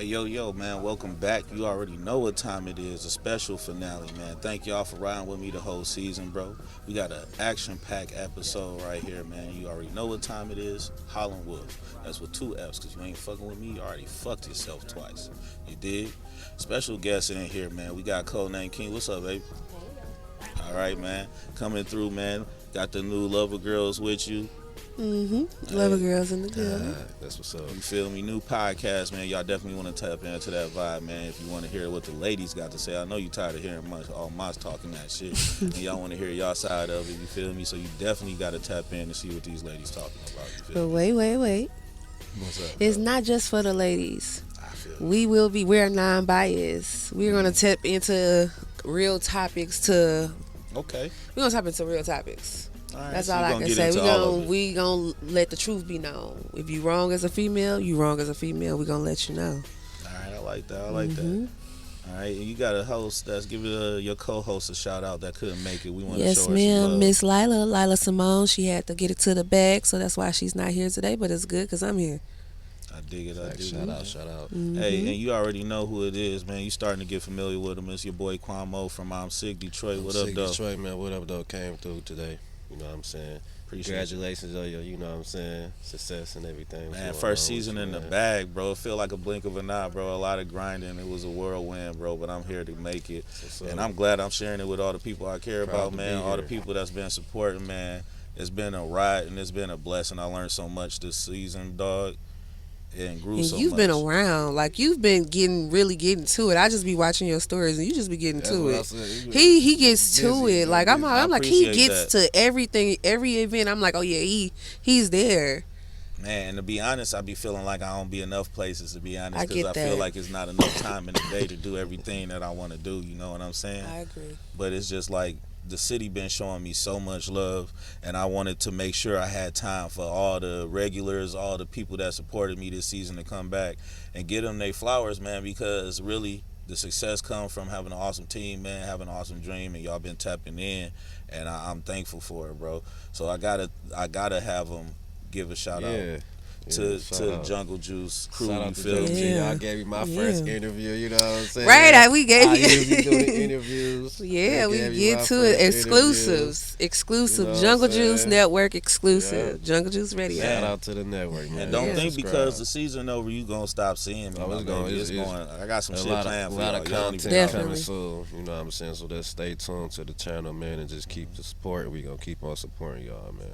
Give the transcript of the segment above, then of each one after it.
Yo, man, welcome back. You already know what time it is, a special finale, man. Thank y'all for riding with me the whole season, bro. We got an action-packed episode right here, man. You already know what time it is. Howling Wolff. That's with two F's, because you ain't fucking with me. You already fucked yourself twice. You did? Special guest in here, man. We got Codename King. What's up, baby? All right, man. Coming through, man. Got the new Lover Girls with you. Lover girls in the building. That's what's up. You feel me? New podcast, man. Y'all definitely want to tap into that vibe, man. If you want to hear what the ladies got to say, I know you tired of hearing all my talking that shit, and y'all want to hear y'all side of it. You feel me? So you definitely got to tap in and see what these ladies talking about. You feel But me? wait. What's up? It's not just for the ladies. I feel We're non-biased. We're gonna tap into real topics okay. We're gonna tap into real topics. All right, That's so all we I gonna can get say. into all of it. We gonna let the truth be known. If you wrong as a female, you wrong as a female. We gonna let you know. All right, I like that. That. All right, and you got a host that's giving your co-host a shout out that couldn't make it. We want to Yes, show her some ma'am. love. Miss Lila Simone. She had to get it to the bag, so that's why she's not here today. But it's good because I'm here. I dig it. Shout out. Hey, and you already know who it is, man. You starting to get familiar with him. It's your boy Quamo from I'm Sick Detroit. What up, though? Detroit, man. What up, though? Came through today. You know what I'm saying? Congratulations on your, you know what I'm saying, success and everything. Man, first season in the bag, bro. It feel like a blink of an eye, bro. A lot of grinding. It was a whirlwind, bro, but I'm here to make it. And I'm glad I'm sharing it with all the people I care about, man. All the people that's been supporting, man. It's been a ride and it's been a blessing. I learned so much this season, dog. And grew And so you've much. been around, like you've been really getting to it. I just be watching your stories, and you just be getting to it. He gets to it. Like I'm like he gets to everything, every event. I'm like, oh yeah, he's there. Man, and to be honest, I be feeling like I don't be enough places, to be honest, I because get I feel that. like it's not enough time in the day to do everything that I want to do. You know what I'm saying? I agree. But it's just like the city been showing me so much love, and I wanted to make sure I had time for all the regulars, all the people that supported me this season to come back and get them their flowers, man, because really the success comes from having an awesome team, man, having an awesome dream, and y'all been tapping in, and I'm thankful for it, bro. So I gotta have them give a shout out to the Jungle Juice crew. Shout You out to feel Jungle me? Juice. Y'all gave me my first interview, you know what I'm saying? Right, we gave I you. usually do the interviews. Yeah, we They gave me get my to it. first Exclusive. You know what Jungle I'm Juice saying? Network exclusive. Yeah. Jungle Juice Radio. Shout out to the network, man. And don't think Subscribe. because the season over, you gonna stop seeing me. Oh, my it's going. baby. It's going. I got some a shit lot planned of, for lot y'all. of Y'all don't content even Definitely. coming soon. You know what I'm saying? So just stay tuned to the channel, man, and just keep the support. We gonna keep on supporting y'all, man.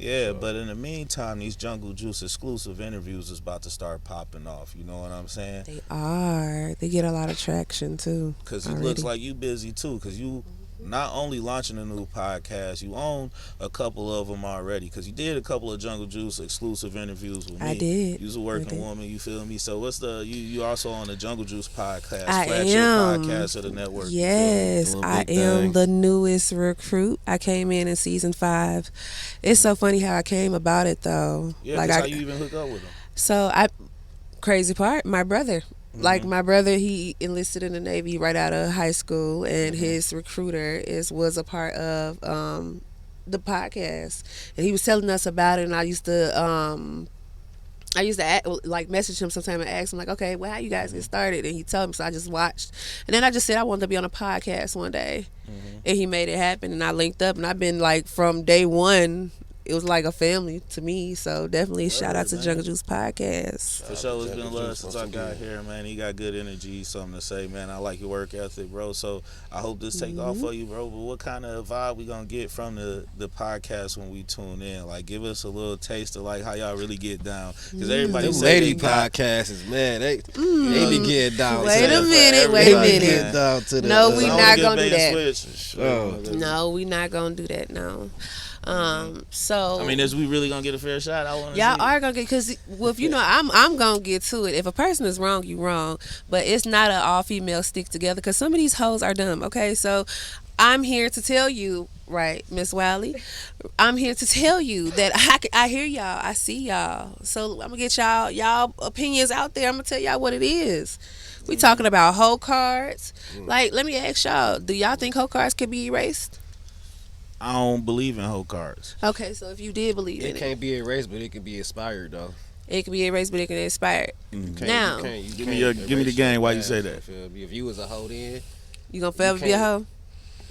Yeah, So- but in the meantime, these Jungle Juice exclusive interviews is about to start popping off. You know what I'm saying? They are. They get a lot of traction too. Because it already. looks like you busy too. Because you not only launching a new podcast, you own a couple of them already. Because you did a couple of Jungle Juice exclusive interviews with me. I did. You was a working woman. You feel me? So what's the you also on the Jungle Juice podcast? I flagship am. podcast of the network. you feel me? Yes, Doing I big am things. the newest recruit. I came in season 5. It's so funny how I came about it though. Yeah, like that's how you even hook up with them. So crazy part, my brother. Like my brother, he enlisted in the Navy right out of high school, and his recruiter was a part of the podcast, and he was telling us about it. And I used to like message him sometime and ask him like, okay, well, how you guys get started? And he told me, so I just watched, and then I just said I wanted to be on a podcast one day, and he made it happen, and I linked up, and I've been like from day one. It was like a family to me, so definitely shout out to man. Jungle Juice Podcast. For sure, it's been Jungle love Juice since once I got again. here, man. He got good energy, something to say, man. I like your work ethic, bro. So I hope this take off for you, bro. But what kind of vibe we gonna get from the podcast when we tune in? Like, give us a little taste of like how y'all really get down, because everybody Them say lady they got, podcasts is, man, they be getting down. Wait to a the- minute, wait They a be minute. getting down to the. No, we I wanna not get gonna do bait that. and switch. Oh. No, we not gonna do that. No. So I mean, is we really gonna get a fair shot? I want to. y'all are gonna get, because if you know, I'm gonna get to it. If a person is wrong, you wrong. But it's not an all female stick together, because some of these hoes are dumb. Okay, so I'm here to tell you, right, Miss Wiley, I'm here to tell you that I hear y'all, I see y'all. So I'm gonna get y'all opinions out there. I'm gonna tell y'all what it is. We talking about hoe cards. Like, let me ask y'all, do y'all think hoe cards can be erased? I don't believe in hoe cards. Okay, so if you did believe It in it, can't be erased, but it can be inspired though. It can be erased, but it can expire. Now, Give me the game while you say that. If you was a hoe then, you gonna forever be a hoe?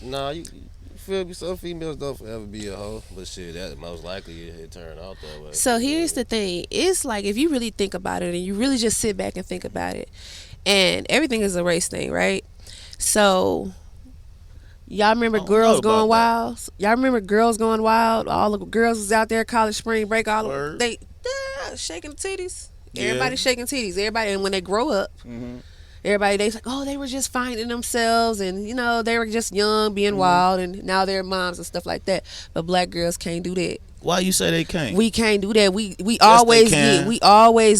nah, you feel me? Some females don't forever be a hoe, but shit, that most likely it turn out that way. So here's the thing. It's like if you really think about it and you really just sit back and think about it, and everything is a race thing, right? So y'all remember I don't Girls know Going about Wild? Y'all remember Girls Going Wild? All the girls was out there college spring break, all Word. they shaking titties. Yeah. Everybody shaking titties. Everybody, and when they grow up, everybody they's like, oh, they were just finding themselves, and you know they were just young, being wild, and now they're moms and stuff like that. But black girls can't do that. Why you say they can't? We can't do that. We always can.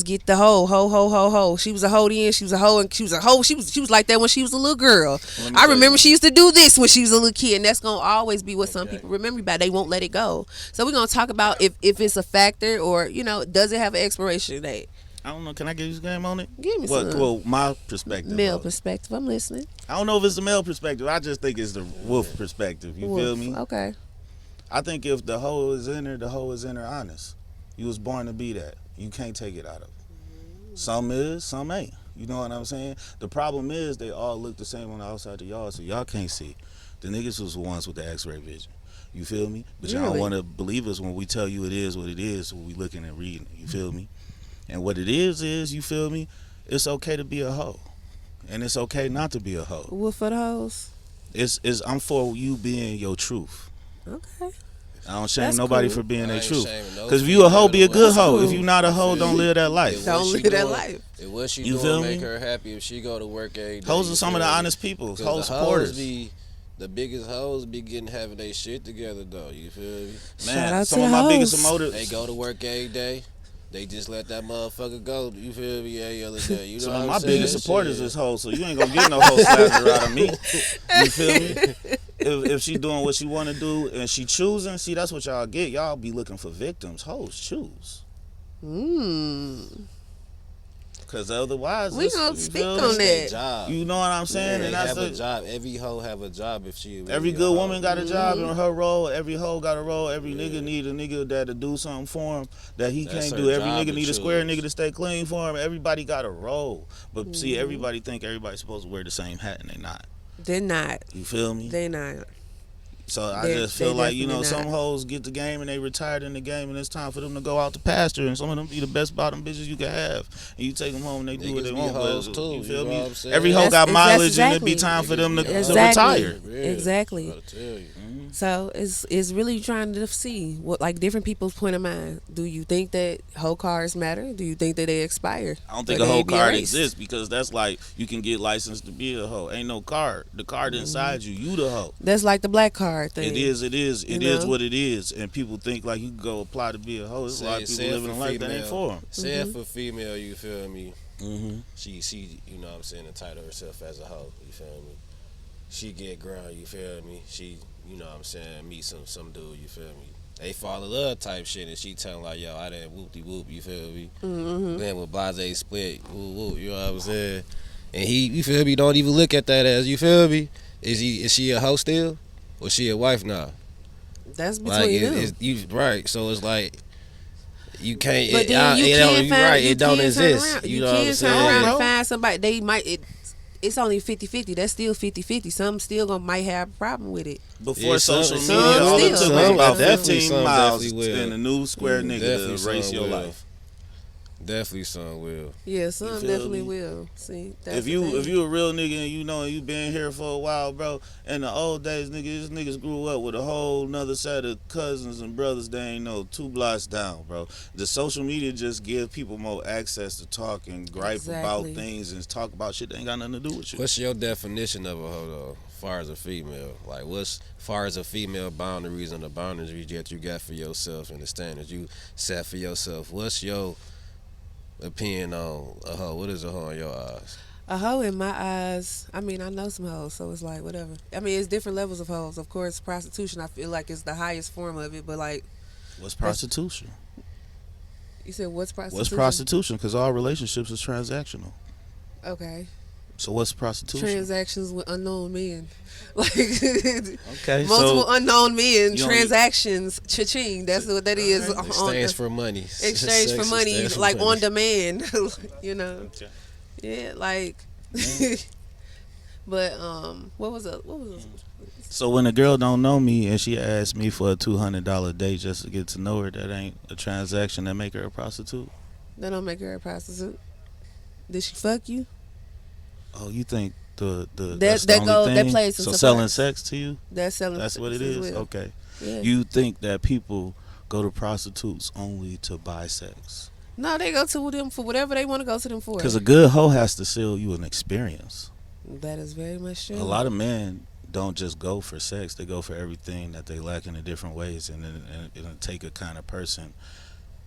get the hoe. She was a hoe then. She was a hoe, and she was a hoe. She was like that when she was a little girl. I remember she used to do this when she was a little kid, and that's gonna always be what some people remember about. They won't let it go. So we're gonna talk about if it's a factor, or does it have an expiration date? I don't know. Can I give you some game on it? Give me some. Well, my perspective. Male perspective. I'm listening. I don't know if it's the male perspective. I just think it's the Wolff perspective. You feel me? Okay. I think if the hoe is in her, the hoe is in her honest. You was born to be that. You can't take it out of her. Some is, some ain't. You know what I'm saying? The problem is they all look the same on the outside of the yard, so y'all can't see. The niggas was the ones with the X-ray vision. You feel me? But y'all don't want to believe us when we tell you it is what it is, when we looking and reading. You feel me? And what it is, you feel me? It's okay to be a hoe. And it's okay not to be a hoe. What for the hoes? I'm for you being your truth. Okay. I don't shame That's nobody cool. for being their truth. Because Because if you a hoe, be a good hoe. cool. If you not a hoe, don't live that life. Don't live that life. If what she You doing feel make me? her happy, if she go to work every day. Hoes you are some of feel the me? honest people. 'Cause Hoe the supporters. the biggest hoes be having their shit together though. You feel me? Shout Man, out some to of the my biggest hoes. motives. They go to work every day. They just let that motherfucker go. You feel me? Every other day. You know Some what of I'm my saying? biggest supporters Shit. is hoes, so you ain't gonna get no hoe slander out of me. You feel me? If she doing what she want to do and she choosing, see, that's what y'all get. Y'all be looking for victims. Hoes choose. Because otherwise, We gonna speak on that. Job. You know what I'm saying? They And that's have a the, job. Every hoe have a job if she. Really every a good hoe. woman got a job in her role. Every hoe got a role. Every nigga need a nigga that'll do something for him that he That's can't her do. Every job nigga to need a square choose. nigga to stay clean for him. Everybody got a role. But see, everybody think everybody's supposed to wear the same hat and they not. They're not. You feel me? They're not. So I They- just feel they like, definitely some not. hoes get the game and they retired in the game and it's time for them to go out to pasture, and some of them be the best bottom bitches you can have. And you take them home and they do what they Niggas be want. hoes But, too, you feel you know me? what I'm saying? Every hoe got mileage and it be time for them to retire. Exactly. Gotta tell you. So it's really trying to see what, like, different people's point of mind. Do you think that hoe cars matter? Do you think that they expire? I don't think Or a they whole be card erased? exists, because that's like you can get licensed to be a hoe. Ain't no card. The card inside you the hoe. That's like the black card thing. It is You know? know? What it is. And people think like you can go apply to be a hoe. There's a lot of people living a life that ain't for them. Say it for female, you feel me? Mm-hmm. She, you know what I'm saying, entitle herself as a hoe, you feel me? She get ground, you feel me? She, you know what I'm saying, meet some dude, you feel me? They fall in love type shit, and she telling like, yo, I didn't whoop-de-whoop, you feel me? Then with Blase split, whoop, you know what I'm saying? And he, you feel me, don't even look at that as, you feel me? Is she a hoe still? Or she a wife now? That's between Like, them. you right, so it's like, you can't, But then you can find, it don't can exist. turn around. You You know what I'm can turn saying? around bro. and find somebody. They might. It's only 50-50. That's still 50-50. Some still might have a problem with it. Before Yeah, social some media, all it still. took was about Definitely 15 some miles definitely will. and a new square nigga Definitely to erase some your will. life. Definitely some will. Yeah, some feel definitely me? will. See, that's If the you thing. a real nigga and you been here for a while, bro, in the old days, niggas grew up with a whole nother set of cousins and brothers they ain't know 2 blocks down, bro. The social media just give people more access to talk and gripe about Exactly. things and talk about shit that ain't got nothing to do with you. What's your definition of a hoe though, as far as a female? Like, what's far as a female boundaries and the boundaries that you got for yourself and the standards you set for yourself? What's your opinion on a hoe? What is a hoe in your eyes? A hoe in my eyes, I mean, I know some hoes, so it's like, whatever. I mean, it's different levels of hoes. Of course, prostitution, I feel like, is the highest form of it, but, like, What's prostitution? you said, what's prostitution? What's prostitution? Because all relationships is transactional. Okay. So what's prostitution? Transactions with unknown men. Like Okay, multiple so unknown men, you don't- transactions, cha-ching. That's what that is. Exchange for money. Exchange for Sex money, exchange for like money. on demand. You know. Okay. Yeah, like. But what was it? What was it? So when a girl don't know me and she asks me for a $200 date just to get to know her, that ain't a transaction that make her a prostitute. That don't make her a prostitute. Did she fuck you? Oh, you think the That- that's the that only go- that thing? plays So into selling parts. sex to you? That's selling. That's what it sex as is. well. Okay. Yeah. You think that people go to prostitutes only to buy sex? No, they go to them for whatever they want to go to them for. Because a good hoe has to sell you an experience. That is very much true. A lot of men don't just go for sex; they go for everything that they lack in the different ways, and it'll take a kind of person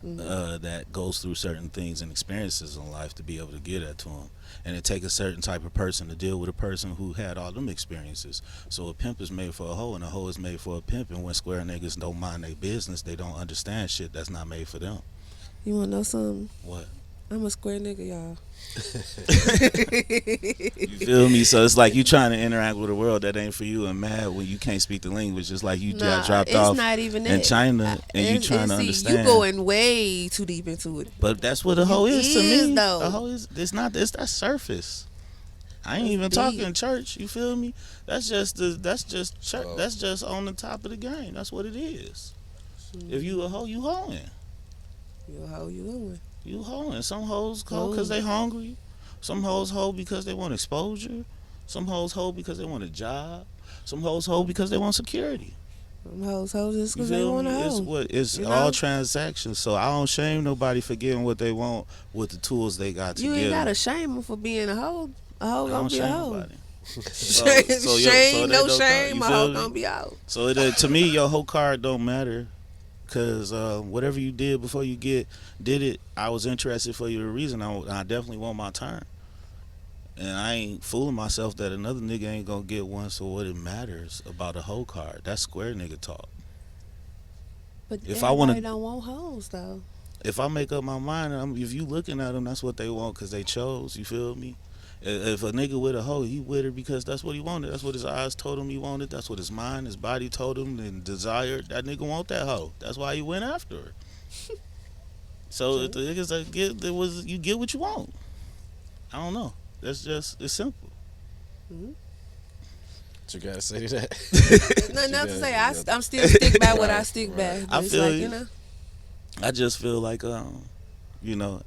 that goes through certain things and experiences in life to be able to get that to them. And it take a certain type of person to deal with a person who had all them experiences. So a pimp is made for a hoe, and a hoe is made for a pimp. And when square niggas don't mind their business, they don't understand shit that's not made for them. You want to know something? What? I'm a square nigga, y'all. You feel me? So it's like you trying to interact with a world that ain't for you, and mad when you can't speak the language. Just like you got dropped it's off not even in that. China, and you trying to see, understand. You going way too deep into it. But that's what a hoe is to is, me. though. A hoe is. It's not. It's that surface. I ain't That's even deep. talking church. You feel me? That's just the. That's just church. Oh. That's just on the top of the game. That's what it is. If you a hoe, you hoeing. You a hoe, you going. You hoeing. Some hoes hoe because they hungry. Some hoes hoe because they want exposure. Some hoes hoe because they want a job. Some hoes hoe because they want security. Them hoes just You because they feel want me? to It's hoe. what it's You all know? transactions. So I don't shame nobody for getting what they want with the tools they got to You give. ain't got to shame them for being a hoe. A hoe I gonna don't be a shame hoe. nobody. Shame, they no don't shame. you A feel hoe me? gonna be out. So to me, your whole card don't matter, cause whatever you did before you did it, I was interested for you a reason. I definitely want my turn, and I ain't fooling myself that another nigga ain't gonna get one. So what it matters about a whole card? That's square nigga talk. But If I everybody wanna- don't want hoes though. If I make up my mind, if you looking at them, that's what they want, cause they chose. You feel me? If a nigga with a hoe, he with her because that's what he wanted. That's what his eyes told him he wanted. That's what his mind, his body told him and desired. That nigga want that hoe. That's why he went after her. So if the niggas that you get what you want. I don't know. That's just it's simple. What you gotta say to that? Nothing else to say. Yeah. I'm still stick by what I Right, stick right. by. But I it's feel like, you. you know. I just feel like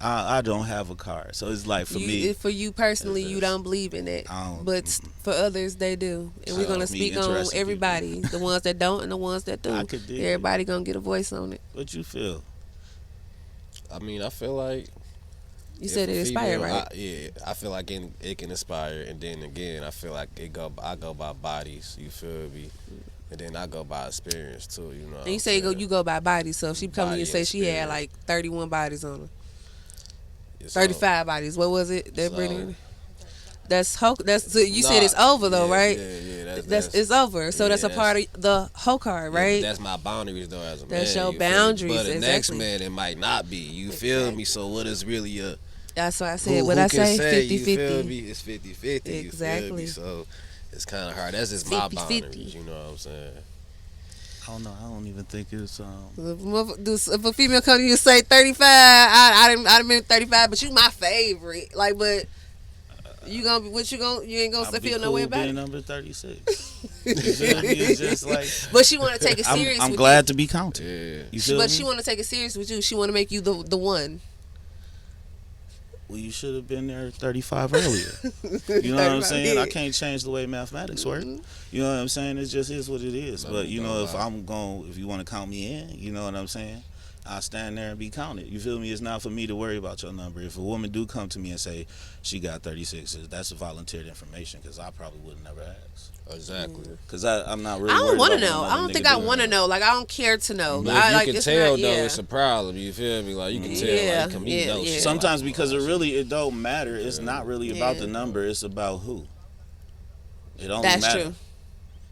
I don't have a card, so it's like for me. For you personally, it's you just- don't believe in that. I don't- But for others, they do. And we're I going to don't meet speak on interested everybody. The ones that don't and the ones that do. I could dig it. Everybody going to get a voice on it. What you feel? I mean, I feel like You said it inspired, right? I feel like it can inspire, and then again, I feel like I go by bodies. You feel me? And then I go by experience too. You know. And you say you go by bodies. So if she come to you and Body say she had experience. like 31 bodies on her. So- 35 bodies. What was it? That So- Brittany? So you said Nah, it's over though, yeah, right? Yeah. That's it's over. So yeah, that's a part of the whole card, Yeah, right? but that's my boundaries though as a That's man. your you feel me? boundaries, But the next exactly. man, it might not be. You feel me? So what is really a That's why I said who what I can say You feel 50-50. me? It's 50-50. You feel Exactly. me? So it's kind of hard. That's just my 50-50. boundaries. You know what I'm saying? I don't know. I don't even think it's If a female come to you and say 35, I didn't mean 35, but you my favorite. Like, but you gonna you ain't gonna I'd be feel no cool way about being it. number 36. You feel me? It's just like But she want to take it serious. I'm with glad to be counted. Yeah. You feel But me? she want to take it serious with you. She want to make you the one. Well, you should have been there 35 earlier. You know what I'm 35 saying? I did. can't change the way mathematics work. Mm-hmm. You know what I'm saying? It just is what it is. Let But me you go know, if out. if you want to count me in, you know what I'm saying? I'll stand there and be counted. You feel me? It's not for me to worry about your number. If a woman do come to me and say she got 36, that's volunteered information because I probably would never ask. Exactly. Because I'm not really I don't worried want to about know. what I don't another think nigga I doing. want to know. Like, I don't care to know. But I if you like can it's tell not, though, yeah. it's a problem. You feel me? Like you can tell. Yeah, Like, yeah, know yeah. shit. Sometimes Like, because it don't matter. It's not really about Yeah. the number. It's about who. It only That's matter. true.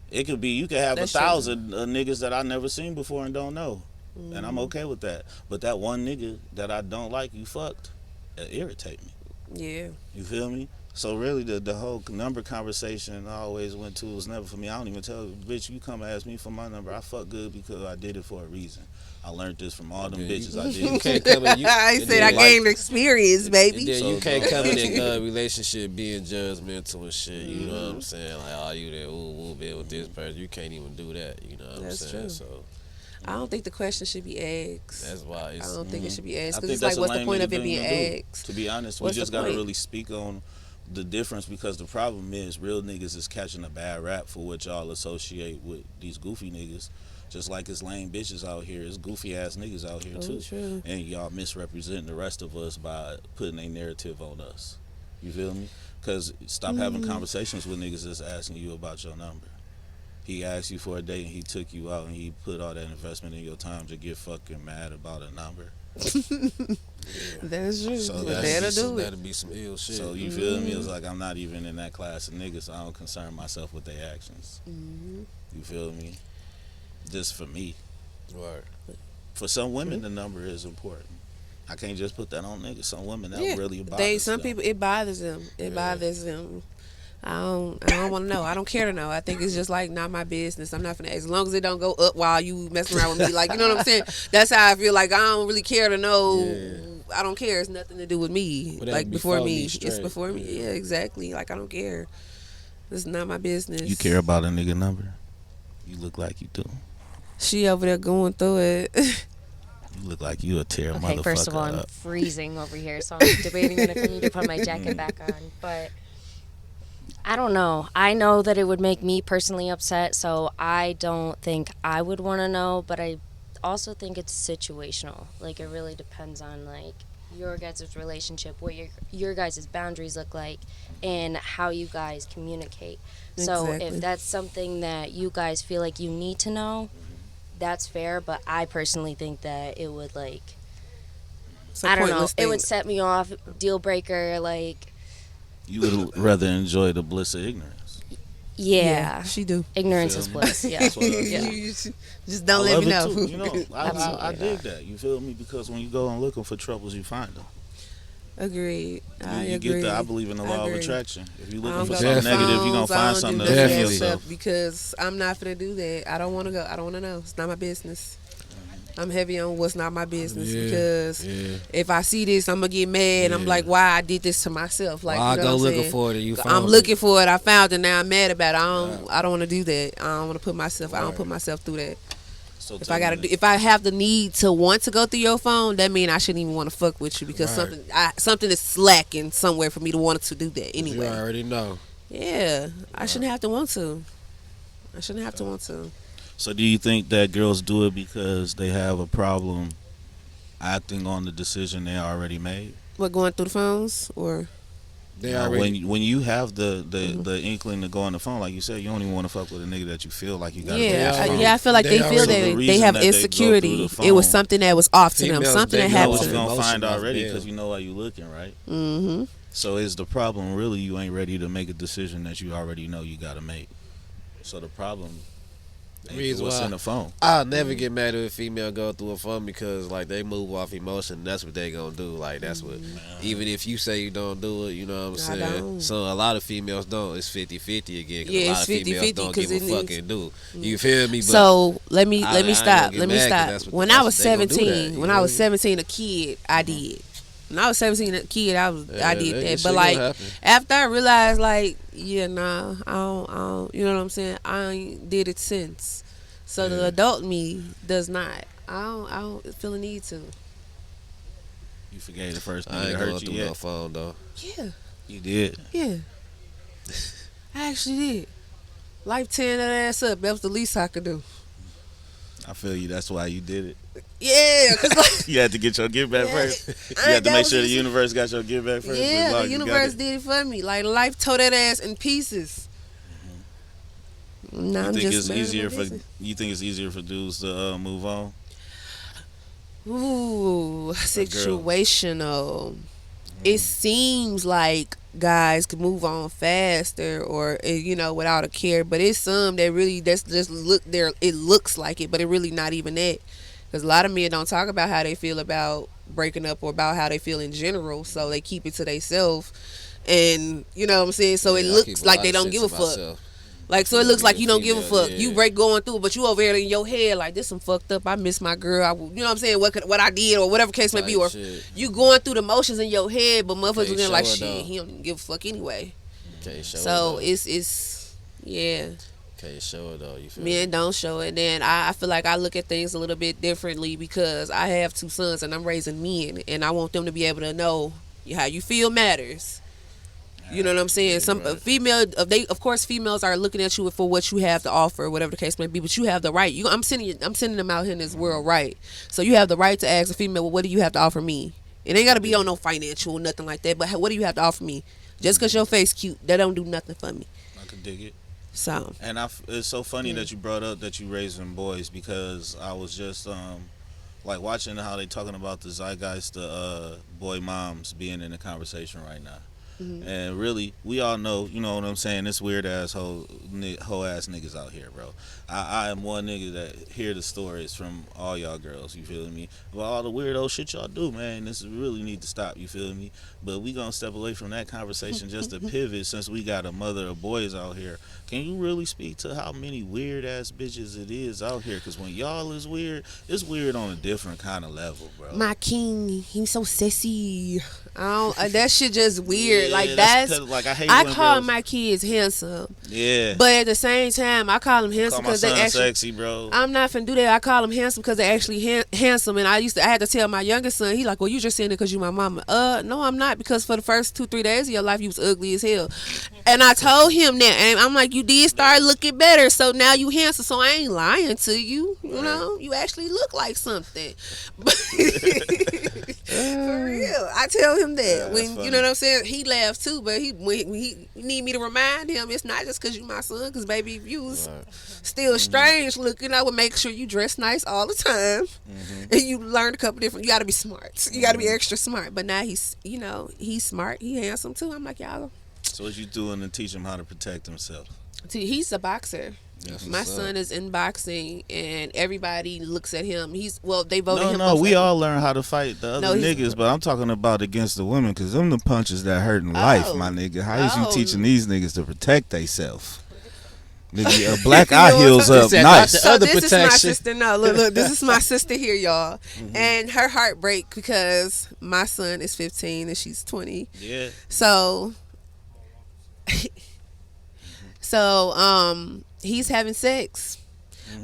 It could be you could have That's 1,000 niggas that I never seen before and don't know, and I'm okay with that. But that one nigga that I don't like, you fucked, it irritate me. Yeah. You feel me? So really, the whole number conversation I always went to was never for me. I don't even tell bitch you come ask me for my number. I fuck good because I did it for a reason. I learned this from all them Okay, bitches I you did. can't come in. I And said I then like, gained experience, and baby. then you So can't don't come in a relationship being judgmental and shit. You know what Mm-hmm. I'm saying? Like, oh, you there, ooh, been with this person. You can't even do that. You know what I'm That's saying? true. So I don't think the question should be asked. that's why I it's. don't think it should be I asked because think it's like, that's a what's the lame point nigga of it thing being to do. asked? To be honest, we What's the just gotta point? really speak on the difference because the problem is real niggas is catching a bad rap for what y'all associate with these goofy niggas. Just like it's lame bitches out here, it's goofy ass niggas out here Oh, too. true. And y'all misrepresenting the rest of us by putting a narrative on us. You feel me? Because stop having conversations with niggas that's asking you about your number. He asked you for a date and he took you out and he put all that investment in your time to get fucking mad about a number. That's true. So But that's- that'll do it. That'll be some ill shit. So you feel me? It's like I'm not even in that class of niggas. So I don't concern myself with their actions. You feel me? Just for me. Right. For some women, the number is important. I can't just put that on niggas. Some women that Yeah. really bothers They some them. people it bothers them. It bothers them. I don't want to know. I don't care to know. I think it's just like not my business. I'm not gonna ask. As long as it don't go up while you messing around with me, like you know what I'm saying. That's how I feel. Like I don't really care to know. Yeah. I don't care. It's nothing to do with me. Well, that like before before me me, it's straight. before me. Yeah. Yeah, exactly. Like I don't care. It's not my business. You care about a nigga number? You look like you do. She over there going through it. You look like you a tear Okay, motherfucker first of all, I'm up. freezing over here, so I'm debating on if I need to put my jacket back on. But I don't know. I know that it would make me personally upset, so I don't think I would want to know. But I also think it's situational. Like it really depends on like your guys' relationship, what your guys' boundaries look like, and how you guys communicate. So Exactly. if that's something that you guys feel like you need to know, that's fair. But I personally think that it would like It's a I don't know. pointless It would thing. set me off. Deal breaker. Like, You would rather enjoy the bliss of ignorance. yeah. she do. Ignorance Feel is me? bliss. Yeah. That's what I Yeah. feel. You just I don't let love me it know. too. You know, I Absolutely dig not. that. You feel me? Because when you go and looking for troubles, you find them. Agreed. I You agree. get the. I believe in the I law of agree. attraction. If you're I looking don't for go something to negative, you're gonna phones. I find don't something do to none of offend that yourself. stuff because I'm not gonna do that. I don't want to go. I don't want to know. It's not my business. I'm heavy on what's not my business Yeah, because yeah. if I see this, I'm gonna get mad. I'm Yeah. like, why I did this to myself? Like, Well, you I know go what I'm looking saying? for it and you I'm found looking it. for it. I found it. Now I'm mad about it. I don't want to do that. I don't want to put myself. I don't Right. put myself through that. So If tell I gotta me do, if I have the need to want to go through your phone, that mean I shouldn't even want to fuck with you because Right. something is slacking somewhere for me to want to do that You anyway. already know. Yeah, I shouldn't have to want to. I shouldn't have to want to. So do you think that girls do it because they have a problem acting on the decision they already made? What, going through the phones or? They Now, already. when you have the inkling to go on the phone, like you said, you don't even want to fuck with a nigga that you feel like you got. Yeah, phone. yeah. I feel like They they feel already- So the that they reason have that they go insecurity. through the It was phone- something that was off to them. Females, Something they that You know have what happened you're to them. gonna find Emotion already off because them. you know how you looking, right? Mm-hmm. So is the problem really you ain't ready to make a decision that you already know you gotta make? So the problem ain't Reason what's why- in the phone. I'll never get mad if a female go through a phone because like they move off emotion. That's what they gonna do. Like that's what. Even if you say you don't do it, you know what I'm I saying. don't. So a lot of females don't. It's 50-50 again. 'Cause Yeah, a lot it's of females 50-50 don't 'cause give a it needs- fucking do. You feel me? But So let me I ain't gonna stop. get Let me mad 'cause stop. that's what- When that's I was what they gonna do that, 17, you when know I what was I mean? 17, a kid, I did. When I was 17, a kid, I Yeah, did that that. shit But gonna like happen. after I realized, like, yeah, nah, I don't. You know what I'm saying? I ain't did it since. So the Yeah. adult me does not. I don't feel a need to. You forgave the first I nigga ain't that going hurt through you no yet. phone though. Yeah, You did. yeah. I actually did. Life tearing that ass up. That was the least I could do. I feel you. That's why you did it. Yeah, cause like. You had to get your give back Yeah, first. I- You had to that make was sure the just- universe got your give back first. but Yeah, as long the as you got universe it. did it for me. Like life tore that ass in pieces. Now You I'm think just it's minding my easier for business. you think it's easier for dudes to move on? Ooh, situational. It seems like guys can move on faster or without a care, but it's some that really that's just look there. It looks like it, but it really not even that. Because a lot of men don't talk about how they feel about breaking up or about how they feel in general, so they keep it to themselves. And you know what I'm saying? So it Yeah, I keep looks a like lot they of don't shit give to a fuck. myself. Like, so it looks like you don't give a Female, fuck. yeah. You break going through, but you over there in your head like, this some fucked up. I miss my girl. You know what I'm saying? What I did or whatever case may be. Type Or shit. you going through the motions in your head, but motherfuckers Can't looking like, show it, shit, though. he don't even give a fuck anyway. Can't show So it, it's yeah. can't show it though. You feel Men don't show it. Then I feel like I look at things a little bit differently because I have 2 sons and I'm raising men, and I want them to be able to know how you feel matters. You know what I'm saying? Some right. female, of course, females are looking at you for what you have to offer, whatever the case may be. But you have the right. I'm sending them out here in this world, right? So you have the right to ask a female, well, what do you have to offer me? It ain't got to be on no financial, nothing like that. But what do you have to offer me? Just because your face cute, that don't do nothing for me. I can dig it. So And it's so funny that you brought up that you raising boys, because I was just like watching how they talking about the zeitgeist, the boy moms being in the conversation right now. And really, we all know, you know what I'm saying, this weird ass hoe ass niggas out here, bro. I am one nigga that hear the stories from all y'all girls, you feel me? About all the weirdo shit y'all do, man. This really need to stop, you feel me? But we gonna step away from that conversation just to pivot, since we got a mother of boys out here. Can you really speak to how many weird ass bitches it is out here? Because when y'all is weird, it's weird on a different kind of level, bro. my king, he's so sassy. I don't. That shit just weird. Yeah, like that's. like I hate I when call girls, my kids handsome, yeah. but at the same time, I call them handsome Call my because they son actually. sexy, bro. I'm not finna do that. I call them handsome because they're actually handsome. And I had to tell my youngest son, he like, well, you just saying it because you my mama. No, I'm not, because for the first 2-3 days of your life, you was ugly as hell. And I told him that, and I'm like, you did start looking better, so now you handsome. So I ain't lying to you. You know, you actually look like something. For real, I tell him that. Yeah, When that's you know what I'm saying, he laughs too. But when he need me to remind him, it's not just because you my son. Because baby, if you was still strange looking, I would make sure you dress nice all the time, and you learn a couple different. You got to be smart. You got to be extra smart. But now he's smart. He handsome too. I'm like, y'all. So what you doing to teach him how to protect himself? He's a boxer. That's My what's up. son is in boxing, and everybody looks at him. They voted him. No, both we like- all learn how to fight the other No, he's- niggas, but I'm talking about against the women, because them the punches that hurt in life, my nigga. How is you Oh. teaching these niggas to protect themselves? Nigga, a black eye heals He up said, nice. "Not the So other this is my protection." sister. No, look, this is my sister here, y'all, and her heart break because my son is 15 and she's 20. Yeah. So, he's having sex.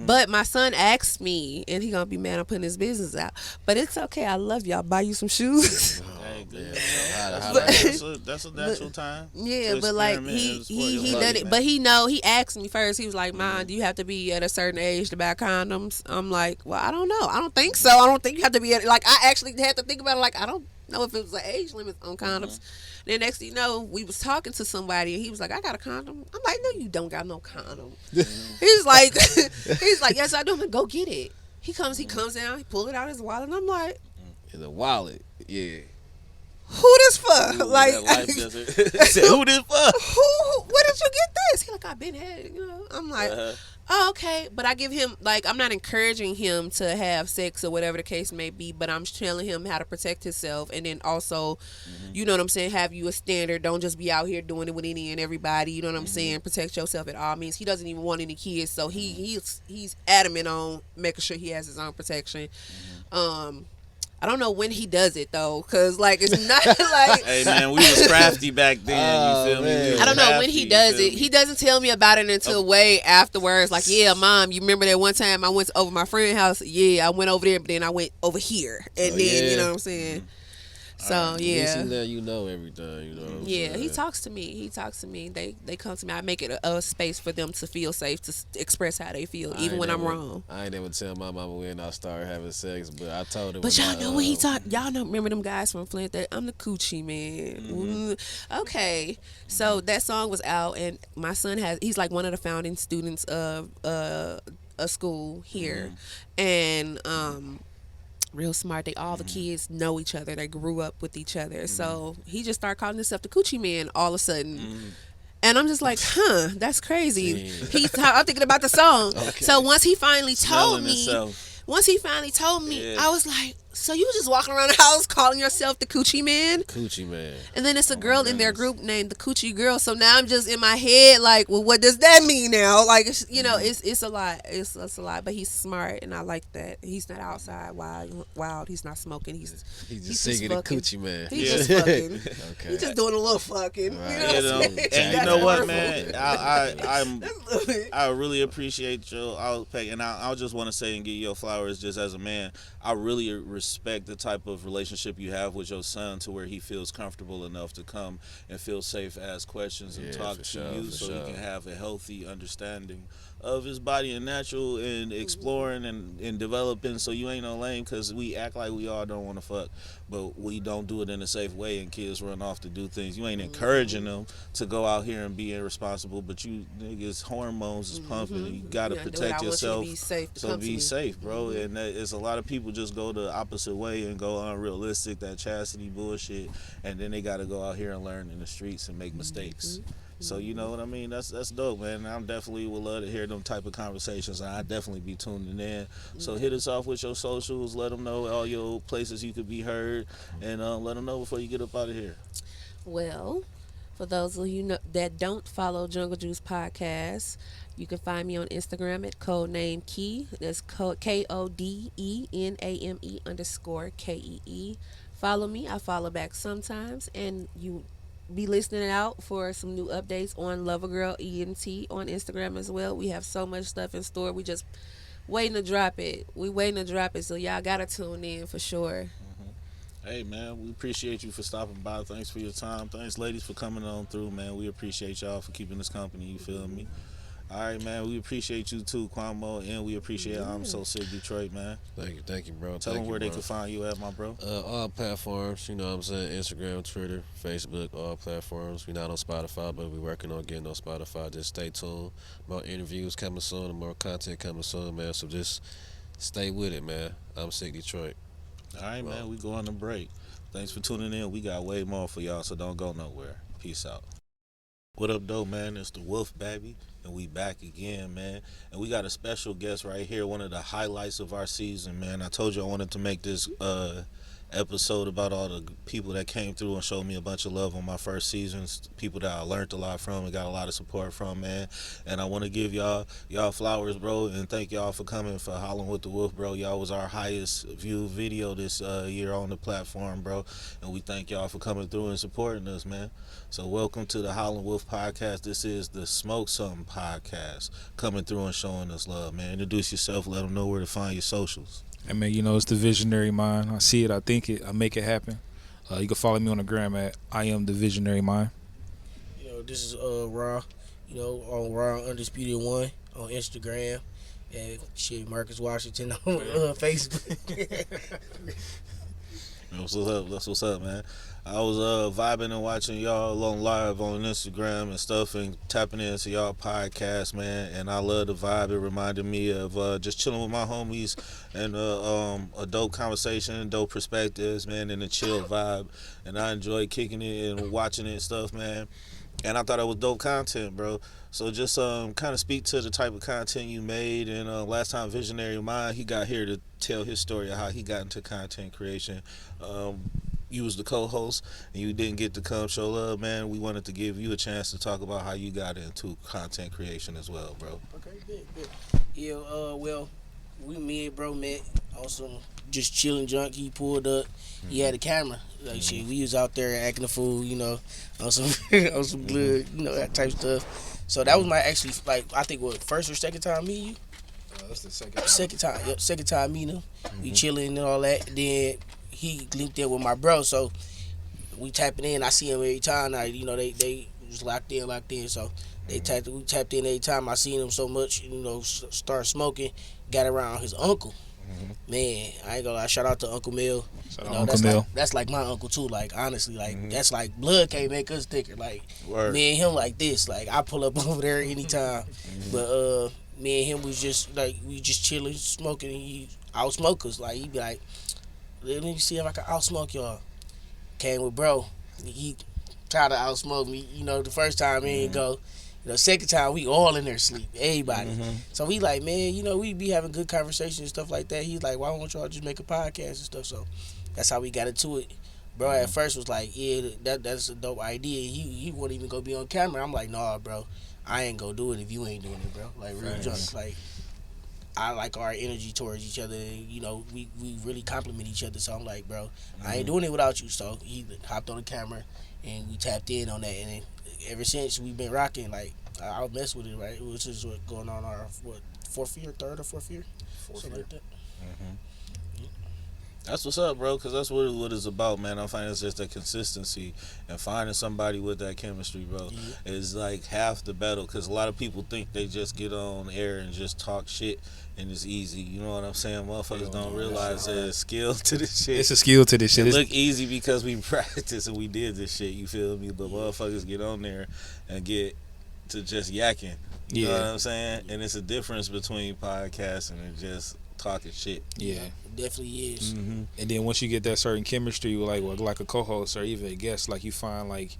But my son asked me, and he gonna be mad I'm putting his business out. But it's okay. I love y'all. Buy you some shoes. Hey, good. How- That's a natural time. Yeah, to but like experiment he and explore your done body, it. man. But he asked me first. He was like, "Mom, do you have to be at a certain age to buy condoms?" I'm like, "Well, I don't know. I don't think so. I don't think you have to be at I actually had to think about it. Like, I don't know if it was an age limit on condoms." Then next thing you know, we was talking to somebody, and he was like, "I got a condom." I'm like, "No, you don't got no condom." He's like, "Yes, I do." I'm like, "Go get it." He comes down, he pull it out of his wallet, and I'm like, In the wallet, yeah. "Who this for?" Like, That life doesn't. Said, who this for? where did you get this? He like, I've been had it, you know. I'm like, oh, okay. But I give him, I'm not encouraging him to have sex or whatever the case may be, but I'm telling him how to protect himself, and then also, you know what I'm saying, have you a standard. Don't just be out here doing it with any and everybody. You know what I'm saying? Protect yourself at all means. He doesn't even want any kids, so he's adamant on making sure he has his own protection. I don't know when he does it though, cause it's not like. Hey man, we was crafty back then. You feel me? man. We was I don't know when crafty, he you does feel it. me? He doesn't tell me about it until way afterwards. Like, yeah, Mom, you remember that one time I went over my friend's house? Yeah, I went over there, but then I went over here, and then yeah. you know what I'm saying. So At least he yeah, let you know everything. You know what I'm yeah. saying? He talks to me. They come to me. I make it a space for them to feel safe to express how they feel, I even ain't when I'm never- wrong. I ain't never tell my mama when I started having sex, but I told her. But when y'all know when he talk. Y'all know. Remember them guys from Flint? That I'm the coochie man. Okay, so that song was out, and my son he's like one of the founding students of a school here, and real smart. All the kids know each other. They grew up with each other. So he just started calling himself the coochie man all of a sudden. And I'm just like, that's crazy. I'm thinking about the song. So once he finally told Smelling me, itself. I was like, so you just walking around the house calling yourself the Coochie Man? Coochie Man. And then it's a Oh my girl in their goodness. group named the Coochie Girl. So now I'm just in my head like, well, what does that mean now? Like, it's a lot. It's a lot. But he's smart, and I like that. He's not outside wild. He's not smoking. He's just singing the fucking. Coochie Man. He's Yeah. just fucking. Okay. He's just doing a little fucking. Right. You know You what know, I'm saying? and you Jack know what, Purple. man? I'm That's a little bit. I really appreciate your outpay, and I just want to say and give you your flowers just as a man. I really respect the type of relationship you have with your son to where he feels comfortable enough to come and feel safe to ask questions and Yeah, talk for to sure, you for so sure. he can have a healthy understanding of his body and natural and exploring and developing. So you ain't no lame because we act like we all don't want to fuck, but we don't do it in a safe way and kids run off to do things. You ain't encouraging them to go out here and be irresponsible, but you niggas hormones is pumping and you gotta Yeah, do it. protect I want you to yourself. be safe to So come to be me. safe, bro. And that is a lot of people just go the opposite way and go unrealistic, that chastity bullshit, and then they gotta go out here and learn in the streets and make mistakes. So you know what I mean? That's dope, man. I definitely would love to hear them type of conversations, and I definitely be tuning in. So hit us off with your socials. Let them know all your places you could be heard, and let them know before you get up out of here. Well, for those of you that don't follow Jungle Juice Podcast, you can find me on Instagram at codename Key. That's KODENAME underscore KEE. Follow me. I follow back sometimes, and you be listening out for some new updates on Lover Girl ENT on Instagram as well. We have so much stuff in store. We just waiting to drop it. We waiting to drop it, so y'all gotta tune in for sure. Hey man, we appreciate you for stopping by. Thanks for your time. Thanks ladies for coming on through, man. We appreciate y'all for keeping us company, you feel me? All right, man. We appreciate you too, Quamo, and we appreciate I'm So Sick Detroit, man. Thank you, bro. Tell Thank them you, where they bro. can find you at, my bro. All platforms, you know what I'm saying? Instagram, Twitter, Facebook, all platforms. We're not on Spotify, but we're working on getting on Spotify. Just stay tuned. More interviews coming soon and more content coming soon, man. So just stay with it, man. I'm Sick Detroit. All right, man. We going to break. Thanks for tuning in. We got way more for y'all, so don't go nowhere. Peace out. What up, though, man? It's the Wolff, baby, and we back again, man. And we got a special guest right here, one of the highlights of our season, man. I told you I wanted to make this episode about all the people that came through and showed me a bunch of love on my first seasons, people that I learned a lot from and got a lot of support from, man. And I want to give y'all flowers, bro, and thank y'all for coming for Howling with the Wolff, bro. Y'all was our highest viewed video this year on the platform, bro, and we thank y'all for coming through and supporting us, man. So welcome to the Howling Wolff podcast. This is the Smoke Something podcast, coming through and showing us love, man. Introduce yourself, let them know where to find your socials. I mean, you know, it's the visionary mind. I see it, I think it, I make it happen. You can follow me on the gram at I am the visionary mind. You know, this is Raw. You know, on Raw Undisputed One on Instagram, and shit, Marcus Washington on Facebook. That's what's up. That's what's up, man. I was vibing and watching y'all on live on Instagram and stuff and tapping into y'all podcast, man. And I love the vibe. It reminded me of just chilling with my homies and a dope conversation, dope perspectives, man, and a chill vibe. And I enjoy kicking it and watching it and stuff, man. And I thought it was dope content, bro. So just kind of speak to the type of content you made. And last time Visionary Mind, he got here to tell his story of how he got into content creation. You was the co-host and you didn't get to come show love, man. We wanted to give you a chance to talk about how you got into content creation as well, bro. Okay, good. Yeah, well, me and bro met on some just chilling junk. He pulled up. He had a camera. Like shit, we was out there acting a fool, you know, on some on some good, you know, that type stuff. So that was my actually like I think what first or second time meeting you. That's the second. Second time, yep, second time meeting him. We chilling and all that. Then he linked in with my bro, so we tapping in. I see him every time. You know, they was locked in. So we tapped in every time. I seen him so much, you know, start smoking. Got around his uncle. Man, I ain't gonna lie. Shout out to Uncle Mill. Shout out Uncle Mill. That's like my uncle too. Like honestly, like that's like blood can't make us thicker. Like Word. me and him like this. Like I pull up over there anytime. But me and him was just like we just chilling, smoking. And he out smoke us. Like he be like, let me see if I can out smoke y'all. Came with bro. He tried to out smoke me. You know, the first time he didn't go. The second time, we all in there sleep, everybody. So he like, man, we be having good conversations and stuff like that. He's like, why don't y'all just make a podcast and stuff? So that's how we got into it. Bro, at first was like, yeah, that's a dope idea. He wouldn't even go be on camera. I'm like, nah, bro, I ain't gonna do it if you ain't doing it, bro. Like, real junk. Like, I like our energy towards each other. We really compliment each other. So I'm like, bro, I ain't doing it without you. So he hopped on the camera and we tapped in on that. And then ever since we've been rocking, like, I'll mess with it, right? Which is what going on our third or fourth year, something like that. That's what's up, bro, because that's what it's about, man. I'm finding it's just that consistency and finding somebody with that chemistry, bro, is like half the battle, because a lot of people think they just get on air and just talk shit and it's easy. You know what I'm saying? Motherfuckers don't realize there's skill to this shit. It's a skill to this shit. It look easy because we practice and we did this shit, you feel me? But motherfuckers get on there and get to just yakking. You know what I'm saying? And it's a difference between podcasting and just talking shit. Yeah. Definitely is. And then once you get that certain chemistry with like a co-host or even a guest, like you find like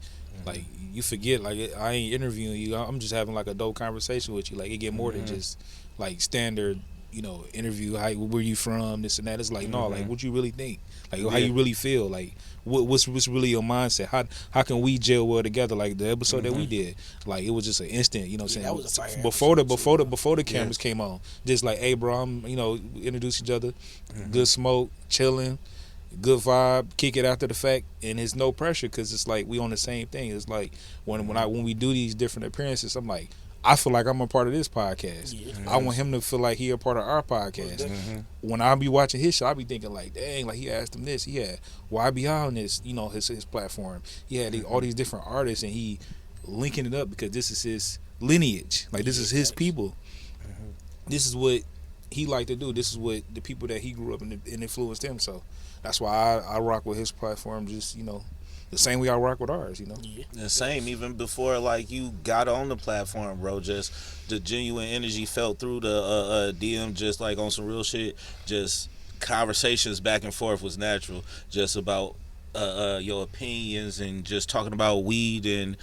you forget, like, I ain't interviewing you, I'm just having like a dope conversation with you. Like, it get more than just like standard, interview, where you from, this and that. It's like, no, like, what you really think, like, how you really feel, like, what's really your mindset, how can we gel well together, like the episode that we did, like, it was just an instant, what I'm saying, that was a fire before the cameras came on, just like, hey bro, I'm, introduce each other, good smoke, chilling, good vibe, kick it after the fact, and it's no pressure, because it's like we on the same thing. It's like when we do these different appearances, I'm like, I feel like I'm a part of this podcast. I want him to feel like he a part of our podcast. When I be watching his show, I be thinking like, dang, like, he asked him this, he had YBI on this, his platform. He had all these different artists, and he linking it up because this is his lineage. Like, this is his people. This is what he like to do. This is what the people that he grew up and influenced him. So that's why I rock with his platform. Just the same way I rock with ours, The same, even before, like, you got on the platform, bro. Just the genuine energy felt through the DM, just like on some real shit. Just conversations back and forth was natural, just about your opinions and just talking about weed and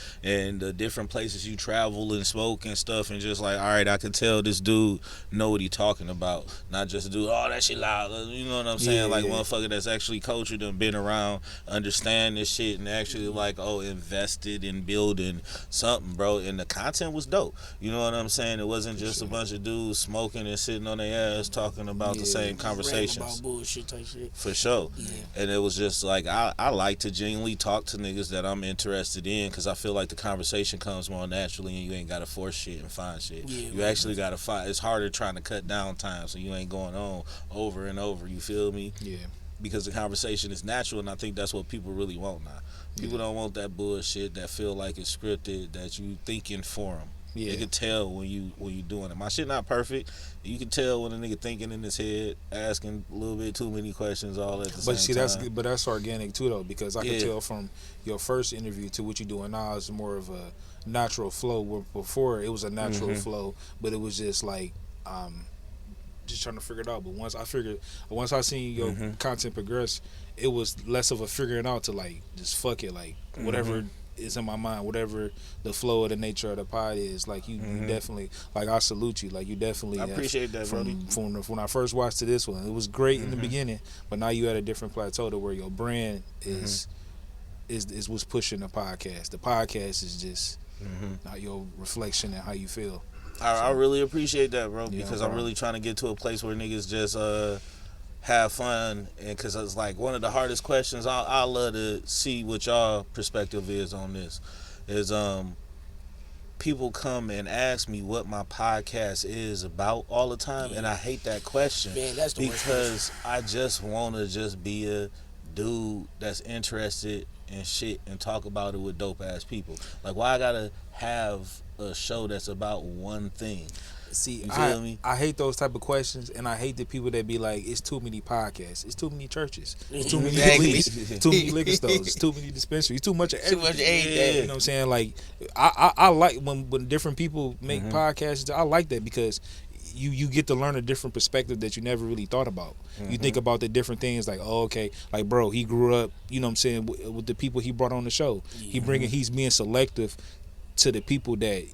the different places you travel and smoke and stuff, and just like, all right, I can tell this dude know what he talking about, not just a dude, oh, that shit loud, you know what I'm saying? Like, motherfucker that's actually cultured and been around, understand this shit, and actually like, invested in building something, bro. And the content was dope, you know what I'm saying? It wasn't just a bunch of dudes smoking and sitting on their ass talking about the same conversations, about bullshit type shit. for sure. And it was just like, I like to genuinely talk to niggas that I'm interested in, because I feel like the conversation comes more naturally, and you ain't gotta force shit and find shit. You actually gotta find. It's harder trying to cut down time, so you ain't going on over and over. You feel me? Yeah. Because the conversation is natural, and I think that's what people really want now. People don't want that bullshit that feel like it's scripted, that you thinking for them. You can tell when you doing it. My shit not perfect. You can tell when a nigga thinking in his head, asking a little bit too many questions all at the same time. But that's organic too, though, because I can tell from your first interview to what you're doing now is more of a natural flow. Where before it was a natural flow, but it was just like just trying to figure it out. But once I seen your content progress, it was less of a figuring out to like just fuck it, like whatever is in my mind, whatever the flow of the nature of the pod is, like you definitely, like, I salute you, like you definitely, I appreciate that, from when I first watched to this one, it was great in the beginning, but now you at a different plateau to where your brand is what's pushing the podcast. The podcast is just not your reflection and how you feel. I really appreciate that, bro, because I'm really trying to get to a place where niggas just have fun, and because it's like one of the hardest questions. I love to see what y'all perspective is on this. Is people come and ask me what my podcast is about all the time, and I hate that question. Man, that's the worst because I just want to just be a dude that's interested in shit and talk about it with dope ass people. Like, why I gotta have a show that's about one thing? See, I hate those type of questions, and I hate the people that be like, it's too many podcasts, it's too many churches, it's too many police, too many liquor stores, it's too many dispensaries, too much of everything. Too much everything. You know what I'm saying? Like, I like when different people make podcasts. I like that because you get to learn a different perspective that you never really thought about. You think about the different things, like, oh, okay, like, bro, he grew up, you know what I'm saying, with the people he brought on the show. He's being selective to the people that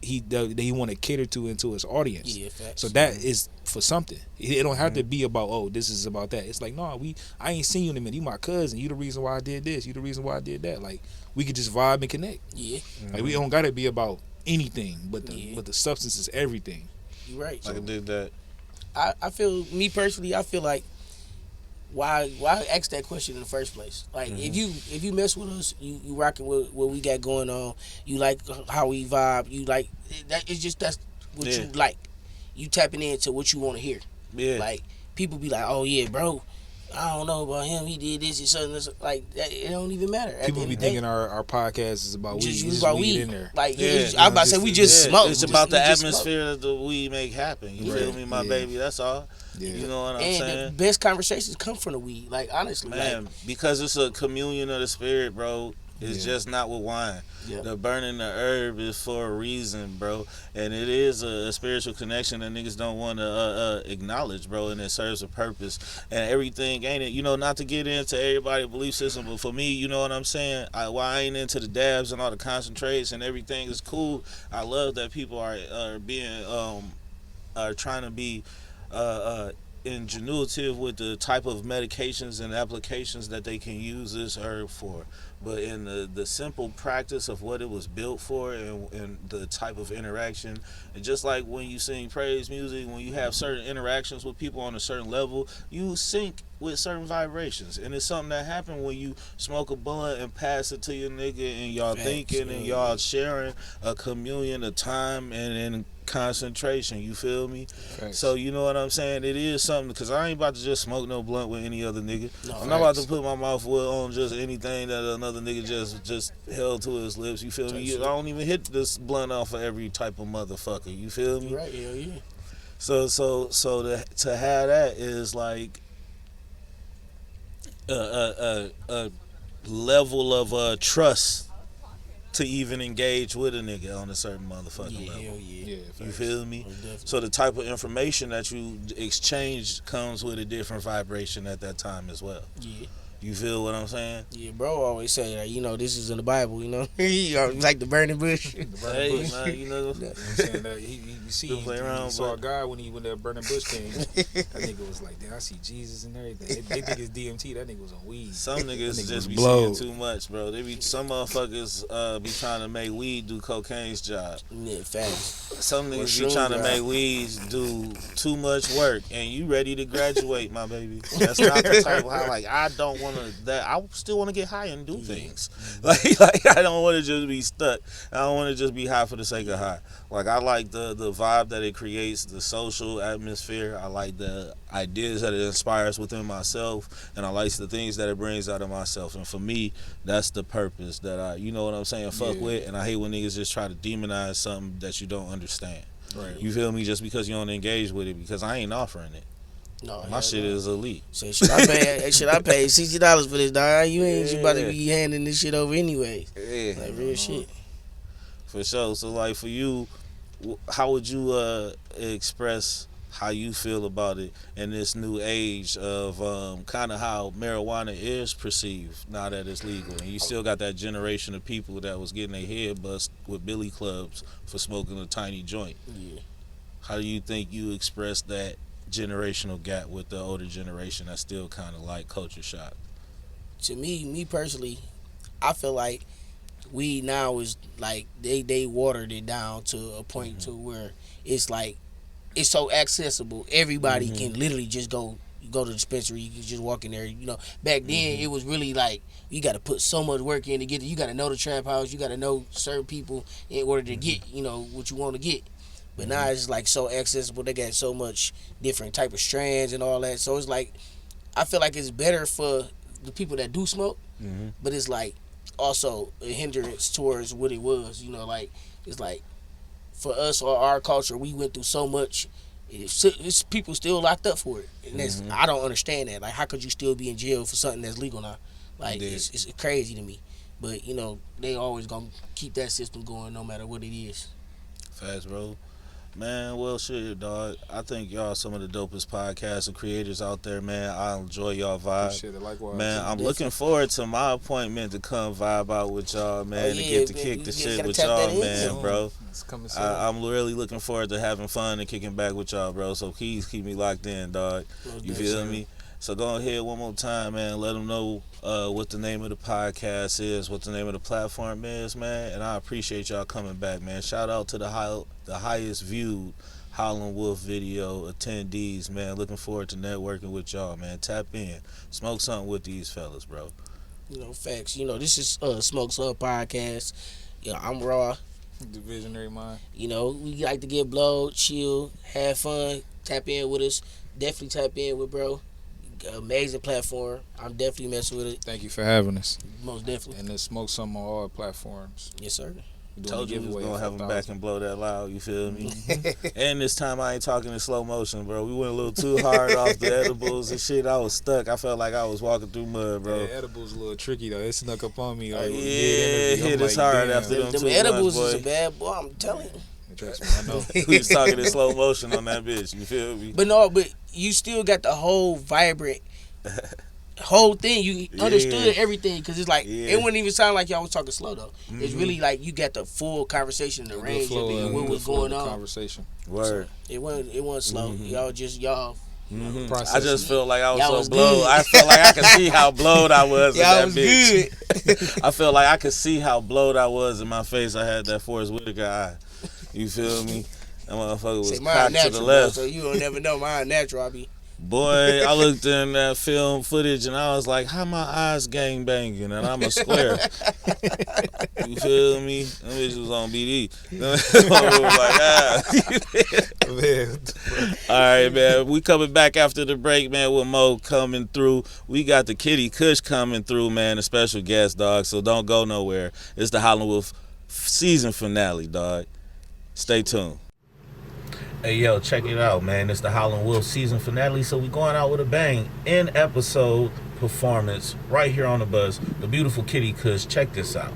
he want to cater to into his audience. Yeah, facts. So that is for something. It don't have to be about, oh, this is about that. It's like, no, I ain't seen you in a minute. You my cousin. You the reason why I did this. You the reason why I did that. Like, we could just vibe and connect. Yeah, Like, we don't gotta be about anything, but Yeah. the substance is everything. you're right. I can dig that. I feel, me personally, I feel like why ask that question in the first place? Like, if you mess with us, you rocking with what we got going on, you like how we vibe, you like that. It's just that's what Yeah. you like. You tapping into what you want to hear. Yeah. Like, people be like, oh yeah, bro, I don't know about him. He did this and something like that. It don't even matter. At People the be end of the day, thinking our podcast is about weed. just We use just about weed weed in there. Like, Yeah. I'm about to say we just Yeah, smoke. it's Just- about the we just smoke. atmosphere that the weed make happen. You feel Right. me, my Yeah. baby? That's all. Yeah. You know what I'm And the saying? best conversations come from the weed. Like, honestly, Man, because it's a communion of the spirit, bro. It's Yeah. just not with wine. Yeah. The burning the herb is for a reason, bro. And it is a spiritual connection that niggas don't want to acknowledge, bro. And it serves a purpose. And everything ain't it. You know, not to get into everybody's belief system, but for me, you know what I'm saying? Why I ain't into the dabs and all the concentrates and everything is cool. I love that people are being are trying to be ingenuitive with the type of medications and applications that they can use this herb for. But in the simple practice of what it was built for, and the type of interaction, and just like when you sing praise music, when you have certain interactions with people on a certain level, you sync with certain vibrations. And it's something that happens when you smoke a blunt and pass it to your nigga, and y'all Facts, thinking and yeah. y'all sharing a communion of time and concentration. You feel me? Facts. So you know what I'm saying? It is something, because I ain't about to just smoke no blunt with any other nigga. No, I'm not about facts. to put my mouth on just anything that another nigga just held to his lips. You feel me? I don't even hit this blunt off of every type of motherfucker. You feel me? You're right, hell yeah. So to have that is like a level of trust to even engage with a nigga on a certain motherfucking Yeah, level. hell yeah. Yeah, You facts. feel me? Most definitely. So the type of information that you exchange comes with a different vibration at that time as well. Yeah. You feel what I'm saying? Yeah, bro always say that, you know, this is in the Bible, you know. Like the burning bush. The burning Hey, bush. man, you know. You know what I'm saying? That you see, Still play around, he saw a but- guy when that burning bush came. That nigga was like, damn, I see Jesus and everything. They think it's DMT. That nigga was on weed. Some niggas That nigga was just be blowed. seeing too much, bro. They be some motherfuckers be trying to make weed do cocaine's job. Yeah, facts. Some niggas be sure, trying to bro. make weed do too much work, and you ready to graduate, my baby. That's not the type of high. Like, I don't want to. That I still want to get high and do things. Like I don't want to just be stuck. I don't want to just be high for the sake of high. Like, I like the vibe that it creates, the social atmosphere. I like the ideas that it inspires within myself, and I like the things that it brings out of myself. And for me, that's the purpose that I, you know what I'm saying, fuck Yeah. with. And I hate when niggas just try to demonize something that you don't understand. Right. You feel me? Just because you don't engage with it, because I ain't offering it. No, My hell shit no. is elite. So should I pay $60 for this, dog? You ain't Yeah. about to be handing this shit over anyway. Yeah. Like, real shit. For sure. So, like, for you, how would you express how you feel about it in this new age of kind of how marijuana is perceived now that it's legal? And you still got that generation of people that was getting their head bust with billy clubs for smoking a tiny joint. Yeah. How do you think you express that generational gap with the older generation that's still kind of like culture shock? To me personally, I feel like weed now is like they watered it down to a point to where it's like it's so accessible. Everybody can literally just go to the dispensary. You can just walk in there. You know, back then it was really like you got to put so much work in to get it. You got to know the trap house. You got to know certain people in order to get what you want to get. But now it's like so accessible. They got so much different type of strands and all that. So it's like I feel like it's better for the people that do smoke, but it's like also a hindrance towards what it was. You know, like it's like for us or our culture, we went through so much. It's people still locked up for it, and that's I don't understand that. Like, how could you still be in jail for something that's legal now? Like, it's crazy to me. But they always gonna keep that system going no matter what it is. Fast, bro. Man, well, shit, dog. I think y'all some of the dopest podcasts and creators out there, man. I enjoy y'all vibe. Appreciate it. Likewise. Man, I'm looking forward to my appointment to come vibe out with y'all, man, to get to kick the shit with y'all, man, bro. It's coming soon. I'm really looking forward to having fun and kicking back with y'all, bro. So please keep me locked in, dog. You feel me? So go ahead one more time, man. Let them know what the name of the podcast is, what the name of the platform is, man. And I appreciate y'all coming back, man. Shout out to the highest viewed Howling Wolff video attendees, man. Looking forward to networking with y'all, man. Tap in, smoke something with these fellas, bro. You know, facts. You know, this is Smokes Up Podcast. You know, I'm Raw. The Visionary Mind. You know, we like to get blowed, chill, have fun, tap in with us. Definitely tap in with bro. Amazing platform. I'm definitely messing with it. Thank you for having us. Most definitely. And then smoke some on all platforms. Yes, sir. Told you we was gonna have him back and blow that loud, you feel me? And this time I ain't talking in slow motion, bro. We went a little too hard off the edibles and shit. I was stuck. I felt like I was walking through mud, bro. Yeah, edibles a little tricky though. It snuck up on me. Yeah, it hit us hard after them 2 months, edibles boy. is a bad boy, I'm telling you. Trust me, I know. We was talking in slow motion on that bitch, you feel me? But you still got the whole vibrant whole thing. You understood everything because it's like it wouldn't even sound like y'all was talking slow though. It's really like you got the full conversation, the range of it, and what was going on. Conversation. Word. So it wasn't slow. Y'all just y'all. I just felt like I Y'all was was so blowed. good. I felt like I could see how blowed I was in Y'all that was bitch. good. I felt like I could see how blowed I was in my face. I had that Forrest Whitaker eye. You feel me? That motherfucker was Say mine cocked to natural, the bro, left. so you don't never know mine natural. I be. Boy, I looked in that film footage and I was like, how my eyes gang banging and I'm a square. You feel me? Them bitches was on BD. Like, all right, man. We coming back after the break, man, with Mo coming through. We got the Kitty Kush coming through, man, a special guest, dog. So don't go nowhere. It's the Howling Wolff season finale, dog. Stay tuned. Hey, yo, check it out, man. It's the Howling Wolff season finale, so we going out with a bang. In episode performance right here on the bus. The beautiful Kitty Kush. Check this out.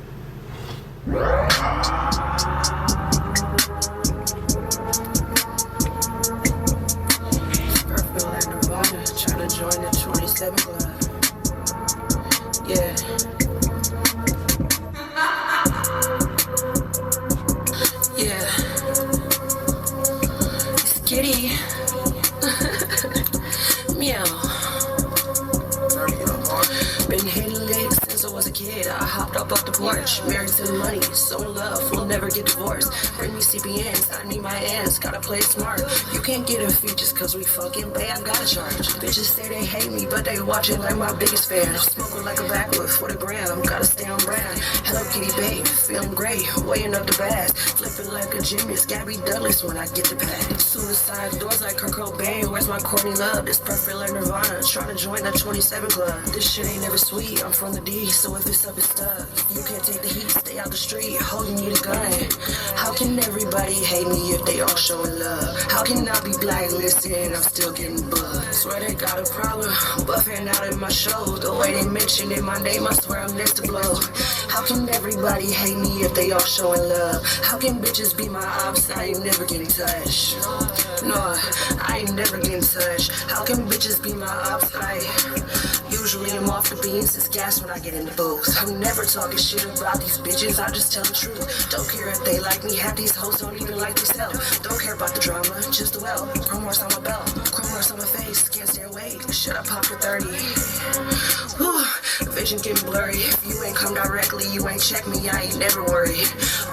Trying to join the 27 club. Yeah. Kitty. Meow. Been hitting licks since I was a kid. I hopped up off the porch, married to the money, so in love, we'll never get divorced. Bring me CPNs, I need my ass, gotta play it smart. You can't get a feat just cause we fucking babe, I gotta charge. Bitches say they hate me, but they watch it like my biggest fan. I'm smoking like a backwood for the gram, gotta stay on brand. Hello Kitty babe, feeling great, weighing up the bass. Flipping like a gymnast, Gabby Douglas when I get the pad. Suicide doors like Kurt Cobain, where's my corny love? This perfect like Nirvana, trying to join the 27 club. This shit ain't never sweet, I'm from the D, so if it's up, it's stuck. You can't take the heat, stay out the street, holding you the gun. How can everybody hate me if they all showing love? How can I be blacklisted and I'm still getting buzzed? Swear they got a problem, buffing out in my shows. The way they mention in my name, I swear I'm next to blow. How can everybody hate me if they all showing love? How can bitches be my ops? I ain't never getting touched. No, I ain't never getting touched. How can bitches be my ops? Usually I'm off the beans, it's gas when I get in the booth. I'm never talking shit about these bitches, I just tell the truth. Don't care if they like me, half these hoes don't even like themselves. Don't care about the drama, just the well. Chrome horse on my belt, chrome horse on my face, can't stay awake. Should I pop to 30? Whew, vision getting blurry. If you ain't come directly, you ain't check me, I ain't never worried.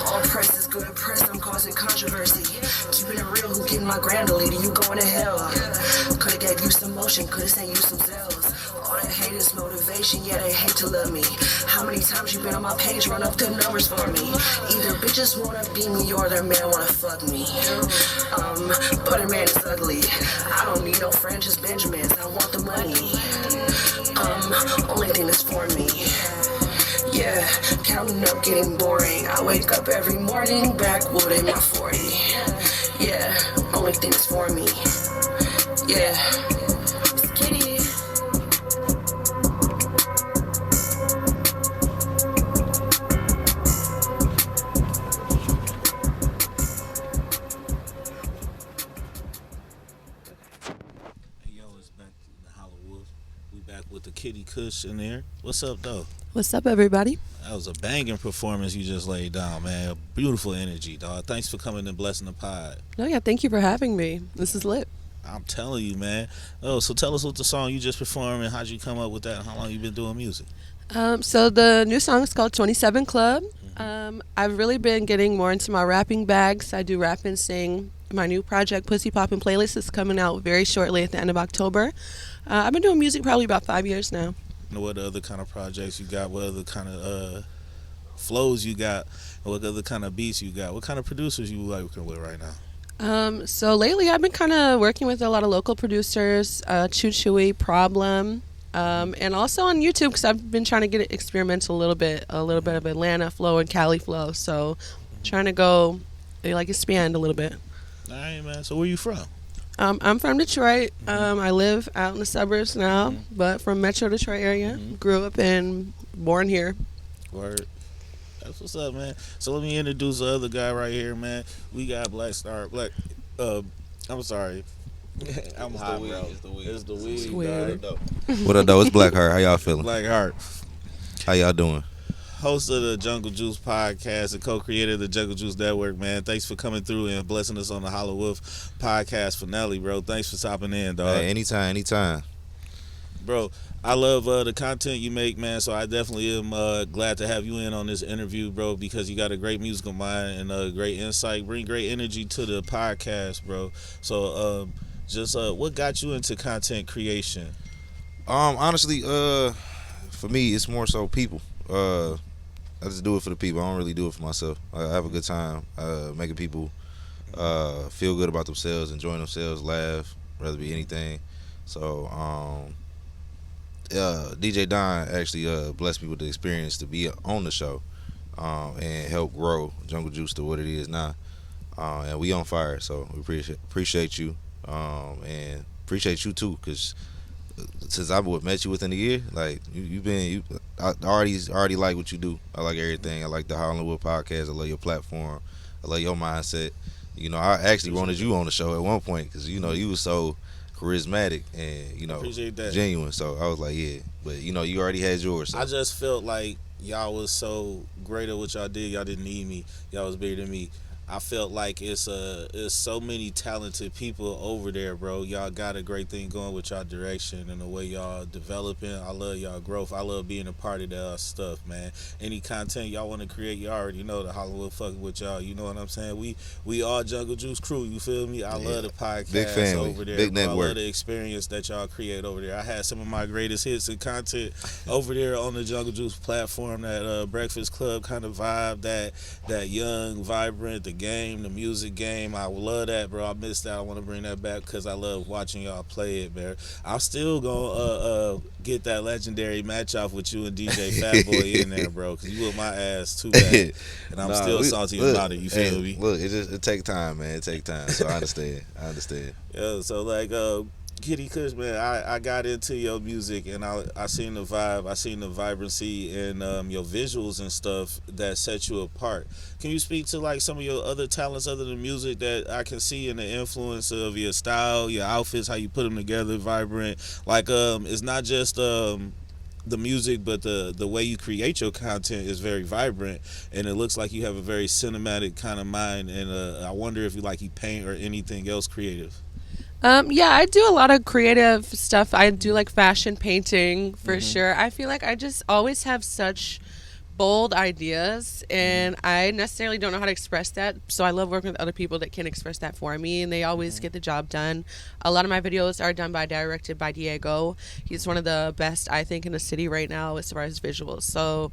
All press is good press, I'm causing controversy. Keeping it real, who getting my grand leader, you going to hell. Could've gave you some motion, could've sent you some zells. All that hate is motivation, yeah, they hate to love me. How many times you been on my page, run up the numbers for me? Either bitches wanna be me or their man wanna fuck me. Butterman is ugly. I don't need no friend, just Benjamins, I want the money. Only thing that's for me. Yeah, counting up getting boring. I wake up every morning, backwood in my 40. Yeah, only thing that's for me. Yeah. Kush in there. What's up, though? What's up, everybody? That was a banging performance you just laid down, man. Beautiful energy, dog. Thanks for coming and blessing the pod. No, yeah, thank you for having me. This is lit. I'm telling you, man. Oh, so tell us what the song you just performed and how'd you come up with that and how long you been doing music? So the new song is called 27 Club. I've really been getting more into my rapping bags. I do rap and sing. My new project, Pussy Poppin' Playlist, is coming out very shortly at the end of October. I've been doing music probably about 5 years now. What other kind of projects you got? What other kind of flows you got? What other kind of beats you got? What kind of producers you working with right now? So lately I've been kind of working with a lot of local producers, Choo Chewy, Problem, and also on YouTube because I've been trying to get it experimental a little bit of Atlanta flow and Cali flow. So trying to go expand a little bit. All right, man. So where you from? I'm from Detroit. I live out in the suburbs now, but from Metro Detroit area. Grew up and born here. Word. That's what's up, man. So let me introduce the other guy right here, man. We got Black Star. I'm sorry. I'm high, bro. It's the weed, dog. What up, though? It's Blackheart. How y'all feeling? Blackheart. How y'all doing? Host of the Jungle Juice podcast and co-creator of the Jungle Juice Network, man. Thanks for coming through and blessing us on the Hollow Wolff podcast finale, bro. Thanks for stopping in, dog. Hey, anytime. Bro, I love the content you make, man, so I definitely am glad to have you in on this interview, bro, because you got a great musical mind and great insight, bring great energy to the podcast, bro. So what got you into content creation? Honestly, for me, it's more so people. I just do it for the people. I don't really do it for myself. I have a good time making people feel good about themselves, enjoying themselves, laugh, rather be anything. So DJ Don actually blessed me with the experience to be on the show and help grow Jungle Juice to what it is now. And we on fire, so we appreciate you and appreciate you too, because since I met you within a year, like I already like what you do. I like everything. I like the Howling podcast. I love your platform. I love your mindset. You know, I actually wanted you on the show at one point because you was so charismatic and genuine. So I was like, yeah, but you already had yours. So. I just felt like y'all was so great at what y'all did. Y'all didn't need me. Y'all was bigger than me. I felt like it's so many talented people over there, bro. Y'all got a great thing going with y'all direction and the way y'all developing. I love y'all growth. I love being a part of that stuff, man. Any content y'all want to create, you already know the Hollywood fucking with y'all. You know what I'm saying? We all Jungle Juice crew. You feel me? I love the podcast big family, over there. Big bro. network. I love the experience that y'all create over there. I had some of my greatest hits and content over there on the Jungle Juice platform. That Breakfast Club kind of vibe, that young, vibrant, the game, the music game. I love that, bro. I missed that. I want to bring that back because I love watching y'all play it, man. I'm still gonna get that legendary match off with you and DJ Fatboy in there, bro, because you whipped my ass too bad, and I'm still salty about it. You feel me? Look, it take time, man. It take time. So I understand. Yeah. So Kitty Kush, man, I got into your music and I seen the vibe, I seen the vibrancy and your visuals and stuff that set you apart. Can you speak to like some of your other talents other than music that I can see in the influence of your style, your outfits, how you put them together, vibrant? Like it's not just the music, but the way you create your content is very vibrant, and it looks like you have a very cinematic kind of mind. And I wonder if you paint or anything else creative. Yeah, I do a lot of creative stuff. I do like fashion painting for sure. I feel like I just always have such bold ideas and I necessarily don't know how to express that. So I love working with other people that can express that for me and they always get the job done. A lot of my videos are directed by Diego. He's one of the best, I think, in the city right now as far as visuals. So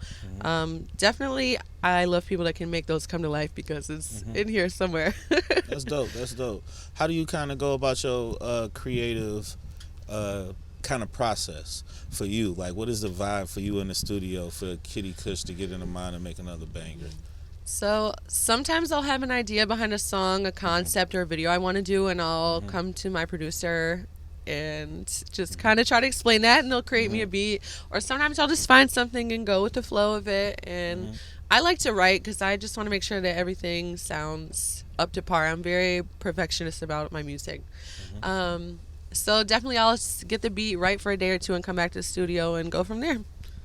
definitely I love people that can make those come to life because it's in here somewhere. That's dope. How do you kind of go about your creative kind of process for you? Like, what is the vibe for you in the studio for Kitty Kush to get in the mind and make another banger? So sometimes I'll have an idea behind a song, a concept, or a video I want to do, and I'll come to my producer and just kind of try to explain that, and they'll create me a beat. Or sometimes I'll just find something and go with the flow of it. And I like to write because I just want to make sure that everything sounds up to par. I'm very perfectionist about my music. So definitely I'll get the beat right for a day or two and come back to the studio and go from there.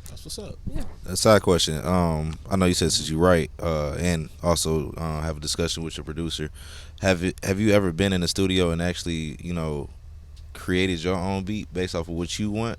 That's what's up. A side question. I know you said since you write, and also have a discussion with your producer. Have you ever been in the studio and actually, created your own beat based off of what you want?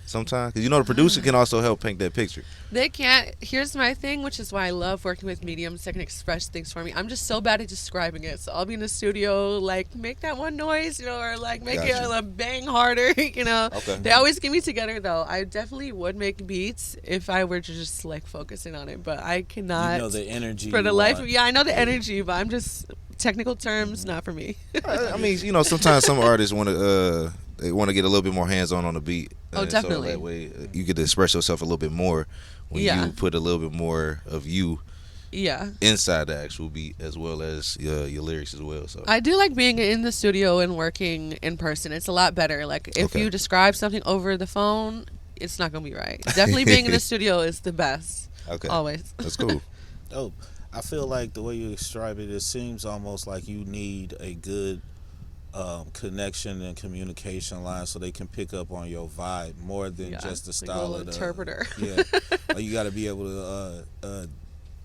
Sometimes, because the producer can also help paint that picture. They can't. Here's my thing, which is why I love working with mediums that can express things for me. I'm just so bad at describing it. So I'll be in the studio, like, make that one noise, or like make it bang harder, Okay. They always get me together, though. I definitely would make beats if I were just like focusing on it, but I cannot. You know the energy. For the you life, want. yeah, I know the energy, but I'm just technical terms, not for me. I mean, sometimes some artists want to they want to get a little bit more hands on the beat. Oh, And definitely. So that way you get to express yourself a little bit more when Yeah. you put a little bit more of you Yeah. inside the actual beat as well as your lyrics as well. So I do like being in the studio and working in person. It's a lot better. Like, if Okay. you describe something over the phone, it's not going to be right. Definitely being in the studio is the best. okay, Always. that's cool. Dope. I feel like the way you describe it, it seems almost like you need a good connection and communication line so they can pick up on your vibe more than Yeah, just the like a style little of the interpreter. Yeah, like you got to be able to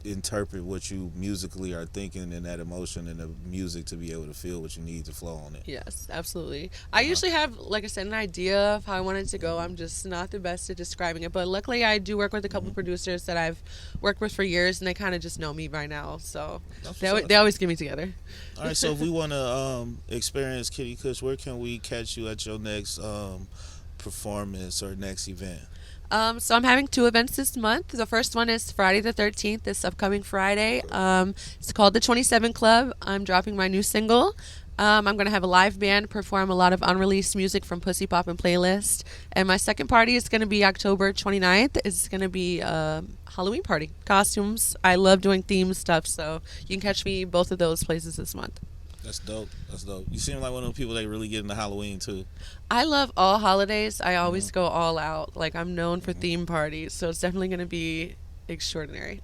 interpret what you musically are thinking and that emotion and the music to be able to feel what you need to flow on it. Yes, absolutely. I usually have, like I said, an idea of how I want it to go. I'm just not the best at describing it. But luckily, I do work with a couple producers that I've worked with for years, and they kind of just know me by now. So That's they, what's up. they always get me together. All right, so if we want to experience Kitty Kush, where can we catch you at your next performance or next event? So I'm having 2 events this month. The first one is Friday the 13th, this upcoming Friday. It's called the 27 Club. I'm dropping my new single. I'm going to have a live band perform a lot of unreleased music from Pussy Pop and Playlist. And my second party is going to be October 29th. It's going to be a Halloween party. Costumes. I love doing theme stuff, so you can catch me both of those places this month. That's dope. That's dope. You seem like one of those people that really get into Halloween too. I love all holidays. I always go all out. Like, I'm known for theme parties, so it's definitely going to be extraordinary.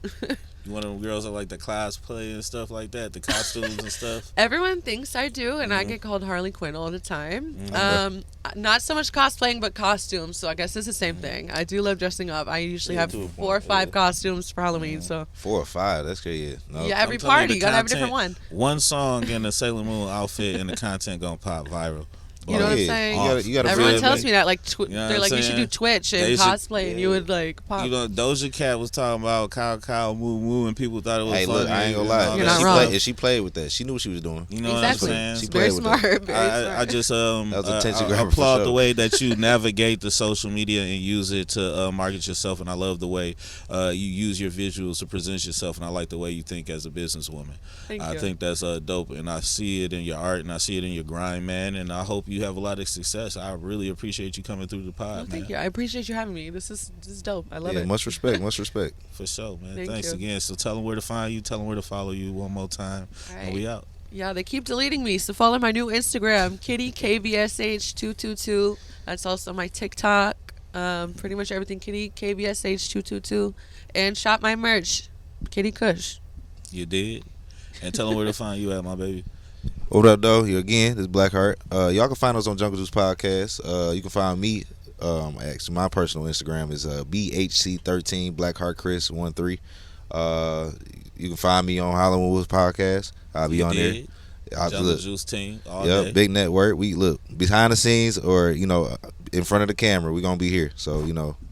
You one of them girls that like the cosplay and stuff like that, the costumes and stuff. Everyone thinks I do, and I get called Harley Quinn all the time. Not so much cosplaying, but costumes. So I guess it's the same thing. I do love dressing up. I usually have 4 or 5 costumes for Halloween. So 4 or 5, that's crazy. No. yeah, every I'm telling party the you gotta have a different one. content- One song in a Sailor Moon outfit and the content gonna pop viral. You know what I'm yeah. saying? You gotta Everyone feel tells it. me that, like, You know what they're I'm like, you should saying? do Twitch and They should- cosplay, and you would like pop. You know, Doja Cat was talking about cow, moo, moo, and people thought it was Hey, funny. look, I ain't gonna and lie. all You're that not she wrong. Played, she played with that. She knew what she was doing. You know Exactly. what I'm saying? She Very played with that. smart. Very smart. I just That was attention I grabber for applaud sure. the way that you navigate the social media and use it to market yourself, and I love the way you use your visuals to present yourself, and I like the way you think as a businesswoman. Thank I you. think that's dope, and I see it in your art, and I see it in your grind, man, and I hope you have a lot of success. I really appreciate you coming through the pod, Well, man. thank you. I appreciate you having me. This is dope. I love Yeah, it. much respect, much respect. For sure, man. Thank Thanks you. again. So tell them where to find you, tell them where to follow you one more time, All and we right. out. Yeah, they keep deleting me. So follow my new Instagram, Kitty KBSH222. That's also my TikTok. Pretty much everything Kitty KBSH222. And shop my merch, Kitty Kush. You did? And tell them where to find you at, my baby. What up, though? Here again, this is Blackheart. Y'all can find us on Jungle Juice Podcast. You can find me. Actually, my personal Instagram is BHC13 BlackheartChris13. You can find me on Howling Wolff Podcast. I'll be You on did. there. I Jungle look, Juice team all yeah, day. big network. We look behind the scenes or in front of the camera. We gonna be here. So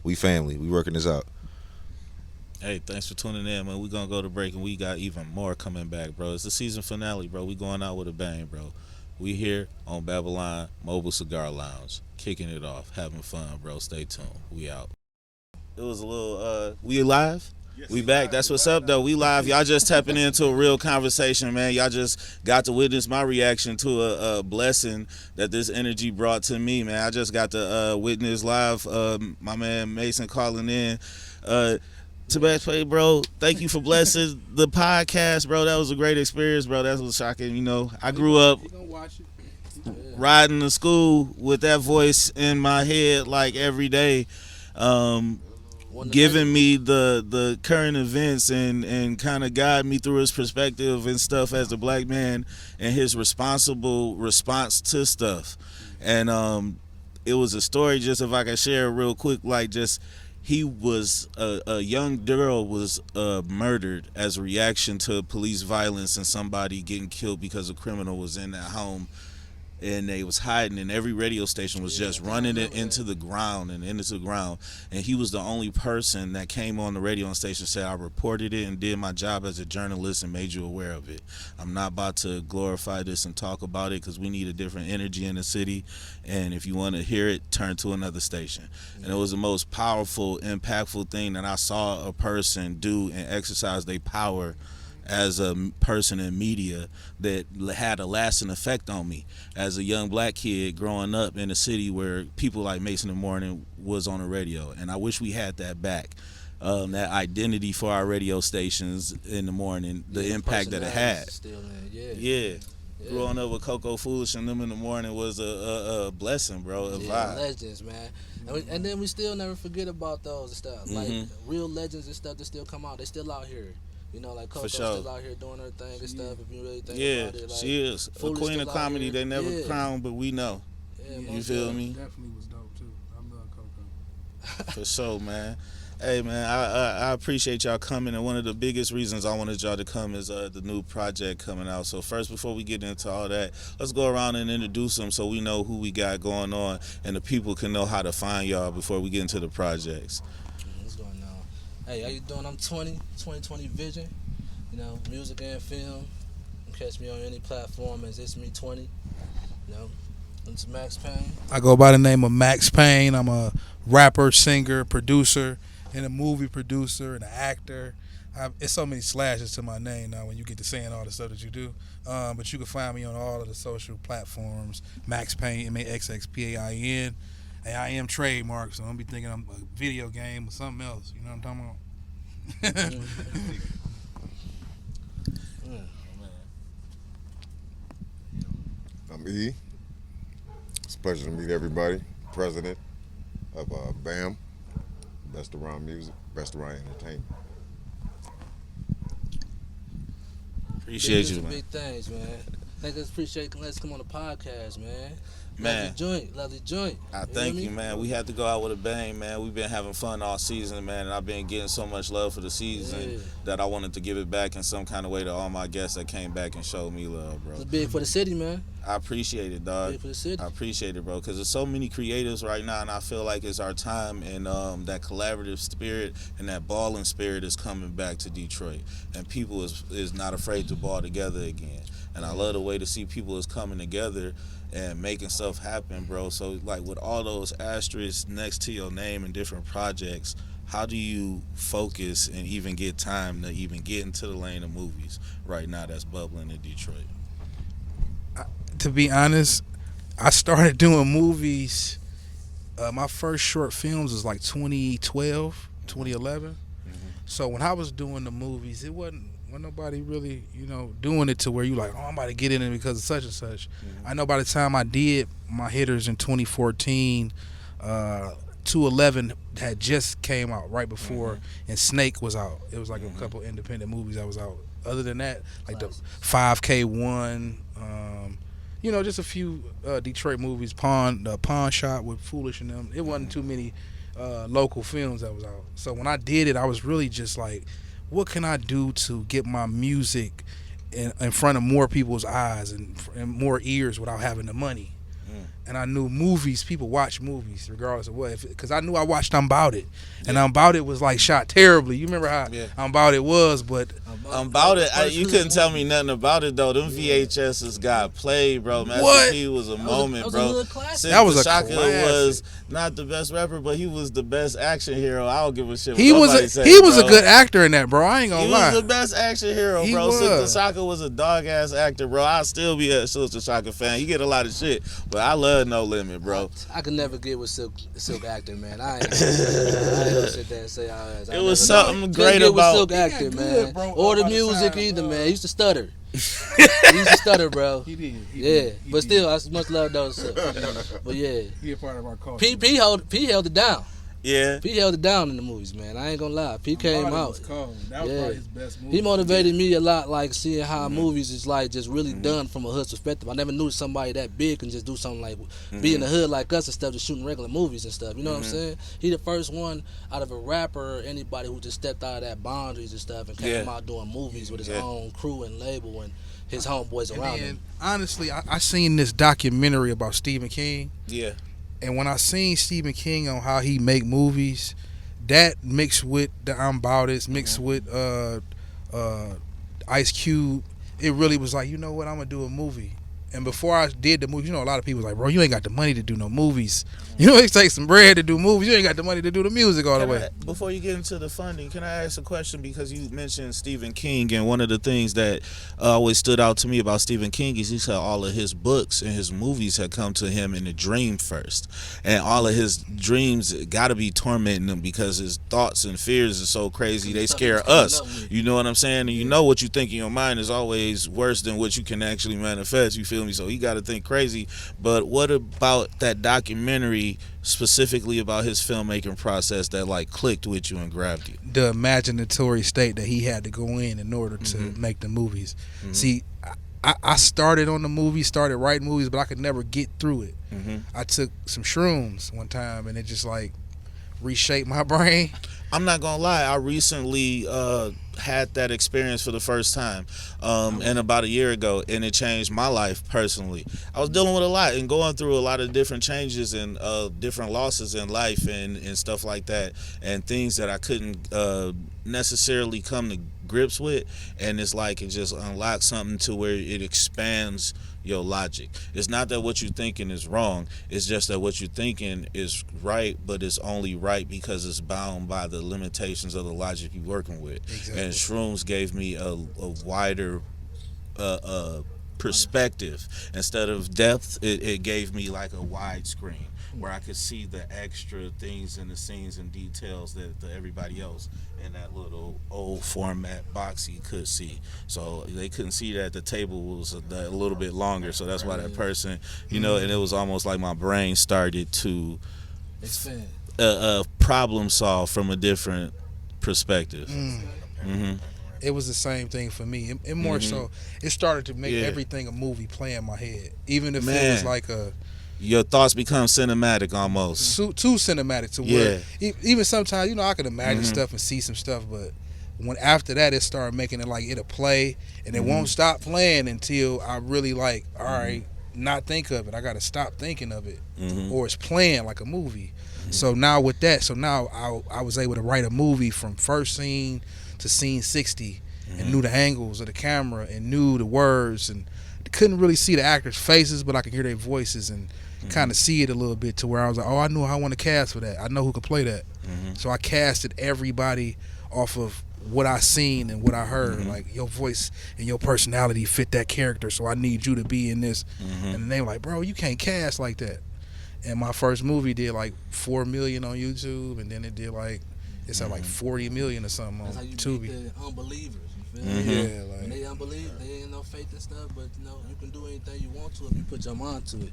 we family. We working this out. Hey, thanks for tuning in, man. We gonna go to break, and we got even more coming back, bro. It's the season finale, bro. We going out with a bang, bro. We here on Babylon Mobile Cigar Lounge, kicking it off, having fun, bro. Stay tuned. We out. It was a little. We live. We back. That's what's up, though. We live. Y'all just tapping into a real conversation, man. Y'all just got to witness my reaction to a blessing that this energy brought to me, man. I just got to witness live my man Mason calling in. Tabasco, bro, thank you for blessing the podcast, bro. That was a great experience, bro. That was shocking. I grew up riding to school with that voice in my head like every day. giving me the current events and kind of guide me through his perspective and stuff as a black man and his responsible response to stuff. And it was a story, just if I can share real quick, like just he was a young girl was murdered as a reaction to police violence and somebody getting killed because a criminal was in that home. And they was hiding, and every radio station was just running it into the ground and into the ground. And he was the only person that came on the radio station and said, I reported it and did my job as a journalist and made you aware of it. I'm not about to glorify this and talk about it because we need a different energy in the city. And if you want to hear it, turn to another station. And it was the most powerful, impactful thing that I saw a person do and exercise their power as a person in media that had a lasting effect on me as a young black kid growing up in a city where people like Mason and Morning was on the radio. And I wish we had that back, that identity for our radio stations in the morning, the impact that it had. Yeah. Growing up with Coco Foolish and them in the morning was a blessing, bro, a vibe. Legends, man. And then we still never forget about those and stuff. Like real legends and stuff that still come out. They still out here. You know, like Coco's still out here doing her thing and stuff. If you really think about it, like, she is a queen of comedy. They never crowned, but we know. Yeah, you feel me? Definitely was dope too. I love Coco. For sure, man. Hey, man, I appreciate y'all coming, and one of the biggest reasons I wanted y'all to come is the new project coming out. So first, before we get into all that, let's go around and introduce them so we know who we got going on and the people can know how to find y'all before we get into the projects. What's going on? Hey, how you doing? I'm 2020 Vision. You know, music and film. You can catch me on any platform as It's Me 20. You know, it's Max Payne. I go by the name of Max Payne. I'm a rapper, singer, producer, and a movie producer and an actor. It's so many slashes to my name now when you get to saying all the stuff that you do. But you can find me on all of the social platforms. Max Payne, MAXXPAIN. Hey, I am trademarked, so don't be thinking I'm a video game or something else. You know what I'm talking about? I'm E. It's a pleasure to meet everybody. President of BAM, Best Around Music, Best Around Entertainment. Appreciate you, man. Big things, man. Niggas appreciate let's come on the podcast, man. Man, lovely joint. I thank you, man. We had to go out with a bang, man. We've been having fun all season, man, and I've been getting so much love for the season that I wanted to give it back in some kind of way to all my guests that came back and showed me love, bro. It's big for the city, man. I appreciate it, dog. Big for the city. I appreciate it, bro, because there's so many creatives right now, and I feel like it's our time, and that collaborative spirit and that balling spirit is coming back to Detroit, and people is not afraid to ball together again. And I love the way to see people is coming together and making stuff happen, bro. So, like, with all those asterisks next to your name and different projects, how do you focus and even get time to even get into the lane of movies right now that's bubbling in Detroit? To be honest, I started doing movies. My first short films was like 2012, 2011. So when I was doing the movies, it wasn't nobody really, doing it to where you like, oh, I'm about to get in it because of such and such. I know by the time I did my hitters in 2014, 211 had just came out right before, and Snake was out. It was like a couple independent movies that was out. Other than that, like the 5K1, just a few Detroit movies. The Pawn Shop with Foolish and them. It wasn't too many local films that was out. So when I did it, I was really just like, what can I do to get my music in front of more people's eyes and more ears without having the money? And I knew movies, people watch movies regardless of what. Because I knew I watched I'm About It. And I'm About It was like shot terribly. You remember how I'm About It was, but... I'm About It, you couldn't tell me nothing about it, though. Them VHSs got played, bro. Master What? P was a moment, bro. That was a Shaka classic. was not the best rapper, but he was the best action hero. I don't give a shit what He was nobody a, say, he was bro. a good actor in that, bro. I ain't gonna He lie. was the best action hero, He bro. was. Silk Shaka was a dog ass actor, bro. I'll still be a Silk Shaka fan. He get a lot of shit, but I love No Limit, bro. I could never get with Silk acting, man. I ain't gonna sit there and say how it is. It was something great get about with Silk acting, good, man. bro, Or the all the music time, either, bro. man. He used to stutter. He used to stutter, bro. He did. Yeah, but still, I much love those. But yeah, He a part of our culture. P held it down. Yeah. P held it down in the movies, man. I ain't gonna lie. P came out. Was cold. That was Yeah. probably his best movie. He motivated me a lot, like seeing how movies is like just really done from a hood perspective. I never knew somebody that big can just do something like be in the hood like us instead of just shooting regular movies and stuff. You know what I'm saying? He the first one out of a rapper or anybody who just stepped out of that boundaries and stuff and came out doing movies with his own crew and label and his homeboys around him. Honestly, I seen this documentary about Stephen King. Yeah. And when I seen Stephen King on how he make movies, that mixed with the I'm About It, mixed with Ice Cube, it really was like, you know what, I'm gonna do a movie. And before I did the movie, you know, a lot of people was like, bro, you ain't got the money to do no movies. You know, it takes some bread to do movies. You ain't got the money to do the music all the way. Before you get into the funding, can I ask a question? Because you mentioned Stephen King, and one of the things that always stood out to me about Stephen King is he said all of his books and his movies had come to him in a dream first. And all of his dreams got to be tormenting him because his thoughts and fears are so crazy, they scare us. You know what I'm saying? And you know what you think in your mind is always worse than what you can actually manifest. You feel me? So he got to think crazy. But what about that documentary specifically about his filmmaking process that like clicked with you and grabbed you? The imaginatory state that he had to go in order to make the movies. See, I started on the movies, started writing movies, but I could never get through it. I took some shrooms one time and it just like reshaped my brain. I'm not gonna lie, I recently had that experience for the first time and about a year ago, and it changed my life personally. I was dealing with a lot and going through a lot of different changes and different losses in life and stuff like that, and things that I couldn't necessarily come to grips with, and it's like it just unlocks something to where it expands your logic. It's not that what you're thinking is wrong, it's just that what you're thinking is right, but it's only right because it's bound by the limitations of the logic you're working with. Exactly. And shrooms gave me a wider perspective. Instead of depth, it gave me like a wide screen where I could see the extra things and the scenes and details that everybody else in that little old format boxy could see. So they couldn't see that the table was a little bit longer, so that's why that person, you know, and it was almost like my brain started to Expand. Problem solve from a different perspective. It was the same thing for me. And more so, it started to make everything a movie play in my head. Even if it was like your thoughts become cinematic almost. Too cinematic to where even sometimes, you know, I can imagine stuff and see some stuff, but when after that it started making it like it'll play and it won't stop playing until I really like, all right, not think of it. I gotta stop thinking of it. Or it's playing like a movie. So now with that, I was able to write a movie from first scene to scene 60 and knew the angles of the camera and knew the words and couldn't really see the actors' faces, but I could hear their voices and kind of see it a little bit to where I was like, oh, I know I want to cast for that. I know who can play that. So I casted everybody off of what I seen and what I heard. Like, your voice and your personality fit that character, so I need you to be in this. And they were like, bro, you can't cast like that. And my first movie did like 4 million on YouTube, and then it did like, it's at like 40 million or something on That's how you Tubi. beat the unbelievers. You feel me? Yeah, like, When they unbelieve, they ain't no faith and stuff, but you know, you can do anything you want to if you put your mind to it.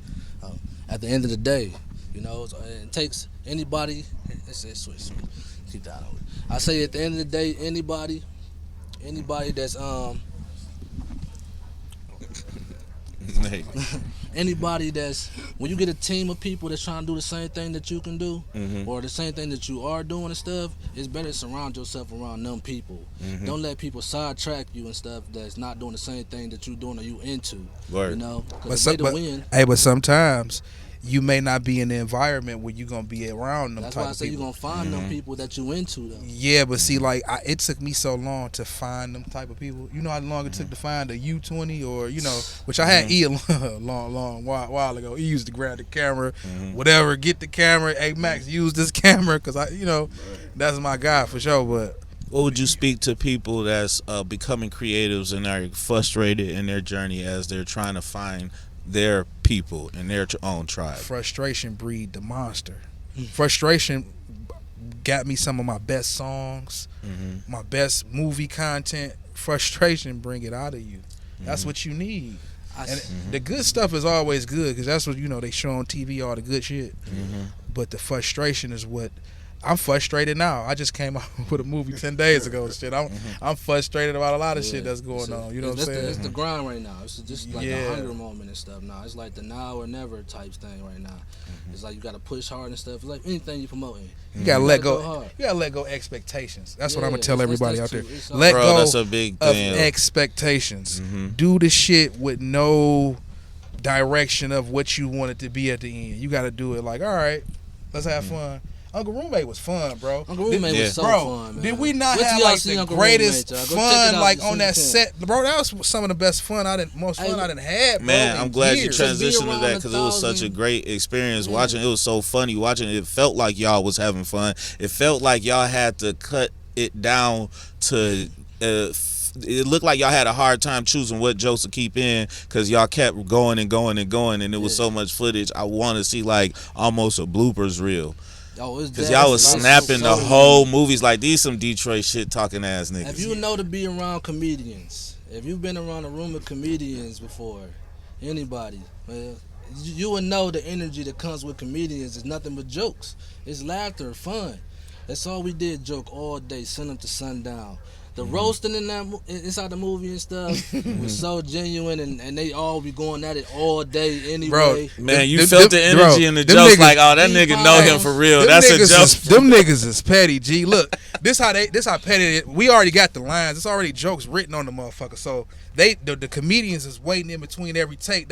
At the end of the day, you know, it takes anybody. Let's switch. Keep that on. I say at the end of the day, anybody that's anybody that's, when you get a team of people that's trying to do the same thing that you can do, or the same thing that you are doing and stuff, it's better to surround yourself around them people. Don't let people sidetrack you and stuff that's not doing the same thing that you doing or you into. Word. You know, because the way to win. But sometimes you may not be in the environment where you're gonna be around them. That's type why I of say you're people. gonna find them people that you into though. Yeah, but see, like it took me so long to find them type of people. You know how long it took to find a U20 or, you know, which I had E a long while ago. He used to grab the camera, whatever, get the camera. Hey Max, use this camera because that's my guy for sure. But what would you speak to people that's becoming creatives and are frustrated in their journey as they're trying to find their people in their own tribe? Frustration breed the monster. Frustration got me some of my best songs, my best movie content. Frustration bring it out of you. That's what you need. And the good stuff is always good because that's what, you know, they show on TV, all the good shit. But the frustration is what I'm frustrated now. I just came out with a movie 10 days ago. Shit, I'm frustrated about a lot of shit that's going on. You know what I'm saying? It's the grind right now. It's just like Yeah. a hunger moment and stuff now. It's like the now or never type thing right now. It's like you got to push hard and stuff. It's like anything you promoting. You gotta let go. hard. You gotta let go expectations. That's what I'm Yeah, gonna tell that's everybody out true. there. It's Let Bro, go that's a big of thing. expectations. Do the shit with no direction of what you want it to be at the end. You gotta do it like, all right, let's have fun. Uncle Roommate was fun, bro. Uncle Roommate was so bro, fun, man. did we not Wait till have y'all like see the Uncle greatest Roommate, y'all. Go check it fun out like as soon on as that you can. set, bro? That was some of the best fun most fun I done had, bro. Man, in I'm glad years. you transitioned to around that because it was such a 1,000. great experience watching. It was so funny watching. It felt like y'all was having fun. It felt like y'all had to cut it down to. It looked like y'all had a hard time choosing what jokes to keep in because y'all kept going and going and going, and it was so much footage. I want to see like almost a bloopers reel. Because y'all was snapping the whole movies like these some Detroit shit talking ass niggas. If you know to be around comedians, if you've been around a room of comedians before, anybody, well, you would know the energy that comes with comedians is nothing but jokes. It's laughter, fun. That's all we did, joke all day, sun up to sundown. The roasting in that inside the movie and stuff was so genuine, and they all be going at it all day anyway. Bro, Man, you felt the energy in the jokes like, oh, that nigga know him for real. That's a joke. Them niggas is petty, G. Look, this how petty it. We already got the lines. It's already jokes written on the motherfucker. So the comedians is waiting in between every take.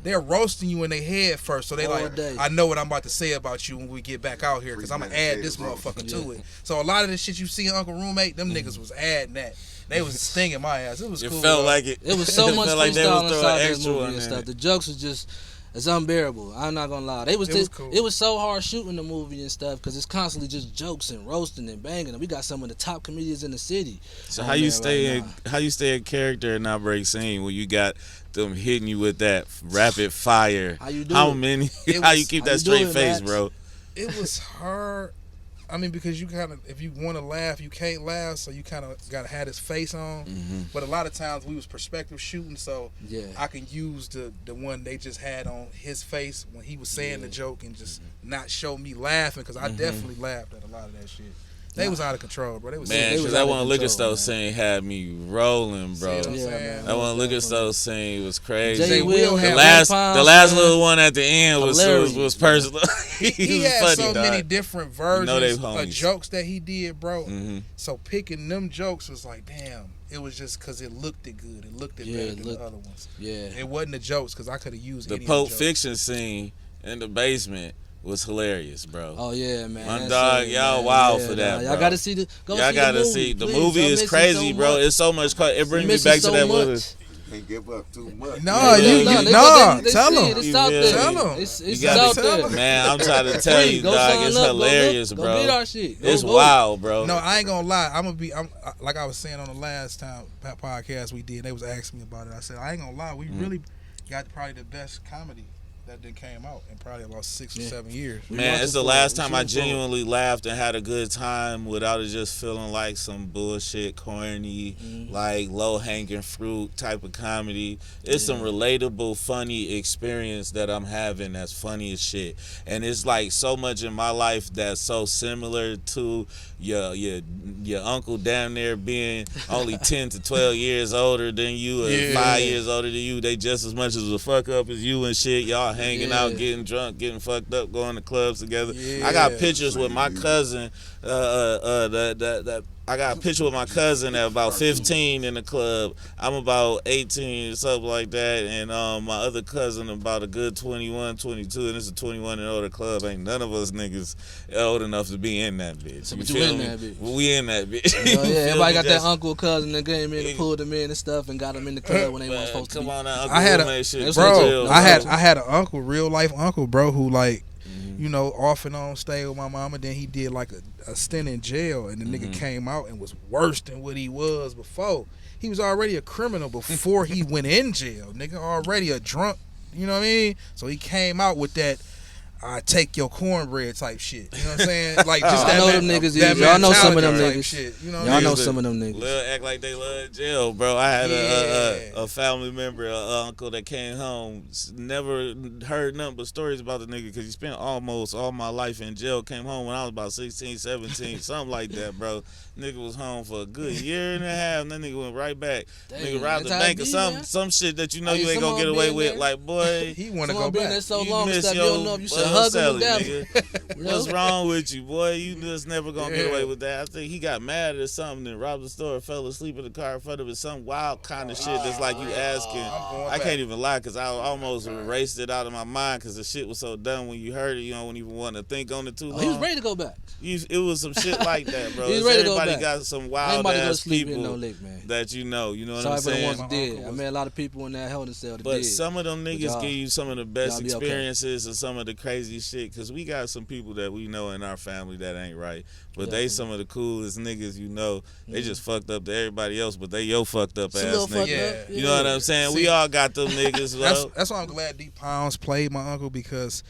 They're roasting you in their head first. So they All like, day. I know what I'm about to say about you when we get back out here because I'm gonna add this motherfucker to it. So a lot of the shit you see in Uncle Roommate, them niggas was adding that. They was stinging my ass. It was It cool. felt bro. like it. It was so much felt like they freestyle was throwing inside that extra movie on and there. stuff. The jokes was just, it's unbearable. I'm not gonna lie. It was cool. It was so hard shooting the movie and stuff because it's constantly just jokes and roasting and banging. And we got some of the top comedians in the city. So on how you there stay right in how you stay in character and not break scene when you got them hitting you with that rapid fire? How you do How it? many? It How was- you keep how that you do straight it, face, Max? bro? It was hard. I mean, because you kind of, if you want to laugh, you can't laugh, so you kind of got to have his face on. But a lot of times we was perspective shooting, so Yeah. I can use the one they just had on his face when he was saying the joke and just not show me laughing, because I definitely laughed at a lot of that shit. They was out of control, bro. They was Man, they was because out that of one liquor control, store man. scene had me rolling, bro. See what I'm Yeah, saying? man. That one liquor store scene was crazy. Jay Will Will had The had last little one at the end was Hilarious, personal. He was had funny, so dog. many different they versions of homies. jokes that he did, bro. Mhm. So picking them jokes was like, damn. It was just because it looked it good. It looked it Yeah, better it than looked- the other ones. Yeah. It wasn't the jokes because I could have used The any Pulp of the jokes. Fiction scene in the basement was hilarious, bro. Oh yeah, man. My That dog, shit, y'all man. wild Yeah, for that, dog. bro. Y'all gotta see the. Go Y'all see gotta the see. The please. movie Y'all is missing crazy, so bro. much. It's so much. It brings me Missing back to so that much. movie. Can't give up too much. No, Yeah, you they- no. they Tell see it. them. It's You out feel there. me? Tell 'em. It's You gotta out tell there. 'em. Man, I'm trying to tell you, Go dog. sign It's up, hilarious, go bro. get our shit. Go It's vote. wild, bro. No, I ain't gonna lie. I'm like I was saying on the last time podcast we did. They was asking me about it. I said I ain't gonna lie. We really got probably the best comedy that then came out in probably about 6 or 7 years. Man, it's the for last it. time We I shooting for it. genuinely laughed and had a good time without it just feeling like some bullshit, corny, like low hanging fruit type of comedy. It's some relatable, funny experience that I'm having that's funny as shit. And it's like so much in my life that's so similar to your uncle down there being only 10 to 12 years older than you or 5 years older than you. They just as much as a fuck up as you and shit. Y'all hanging out, getting drunk, getting fucked up, going to clubs together. I got pictures with my cousin. I got a picture with my cousin at about 15 in the club. I'm about 18 or something like that, and my other cousin about a good 21, 22, and it's a 21 and older club. Ain't none of us niggas old enough to be in that bitch. So, but you feel in me? that bitch. We in that bitch. Oh, You yeah, feel everybody me? got that Just- uncle or cousin that came in and pulled them in and stuff and got them in the club when they weren't Man, supposed to come be. on now, Uncle I had Roommate shit. That's Chill, real. I had bro. I had an uncle, real life uncle, bro, who like, you know, off and on stayed with my mama. Then he did like a stint in jail, and the nigga came out and was worse than what he was before. He was already a criminal before he went in jail. Nigga already a drunk, you know what I mean? So he came out with that. I take your cornbread type shit. You know what I'm saying? Like just I that. know them niggas. That Y'all know some of them mentality type niggas. Shit, you know Y'all know Niggas some of them niggas. Love act like they love jail, bro. I had Yeah. a family member, a uncle that came home, never heard nothing but stories about the nigga because he spent almost all my life in jail. Came home when I was about 16, 17, something like that, bro. Nigga was home for a good year and a half, and then nigga went right back. Damn, Nigga robbed the that's how it bank or be, man. some shit that you know Hey, you ain't gonna someone get away been with. there. Like, boy, He want to Someone go been back. there so you long, miss stuff you your don't know if you should Bud hug them Sally, together. nigga. What's wrong with you, boy? You just never gonna get Yeah. away with that. I think he got mad or something and robbed the store, fell asleep in the car in front of it. Some wild kind of shit that's like you asking. I can't even lie because I almost erased it out of my mind because the shit was so dumb when you heard it. You don't even want to think on it too long. He was ready to go back. It was some shit like that, bro. He was ready to go Everybody back. got some I ain't wild about to go to ass sleep in no people lick, man. that you know what Sorry I'm for the saying? ones that did. I met a lot of people in that holding cell that But did. some of them But niggas y'all- give you some of the best y'all be okay. experiences and some of the crazy shit. Cause we got some people that we know in our family that ain't right, but they some of the coolest niggas you know. They just fucked up to everybody else, but they yo fucked up It's a ass little fucked nigga. up. You know what I'm saying? See, we all got them niggas, bro. That's why I'm glad D Pounds played my uncle because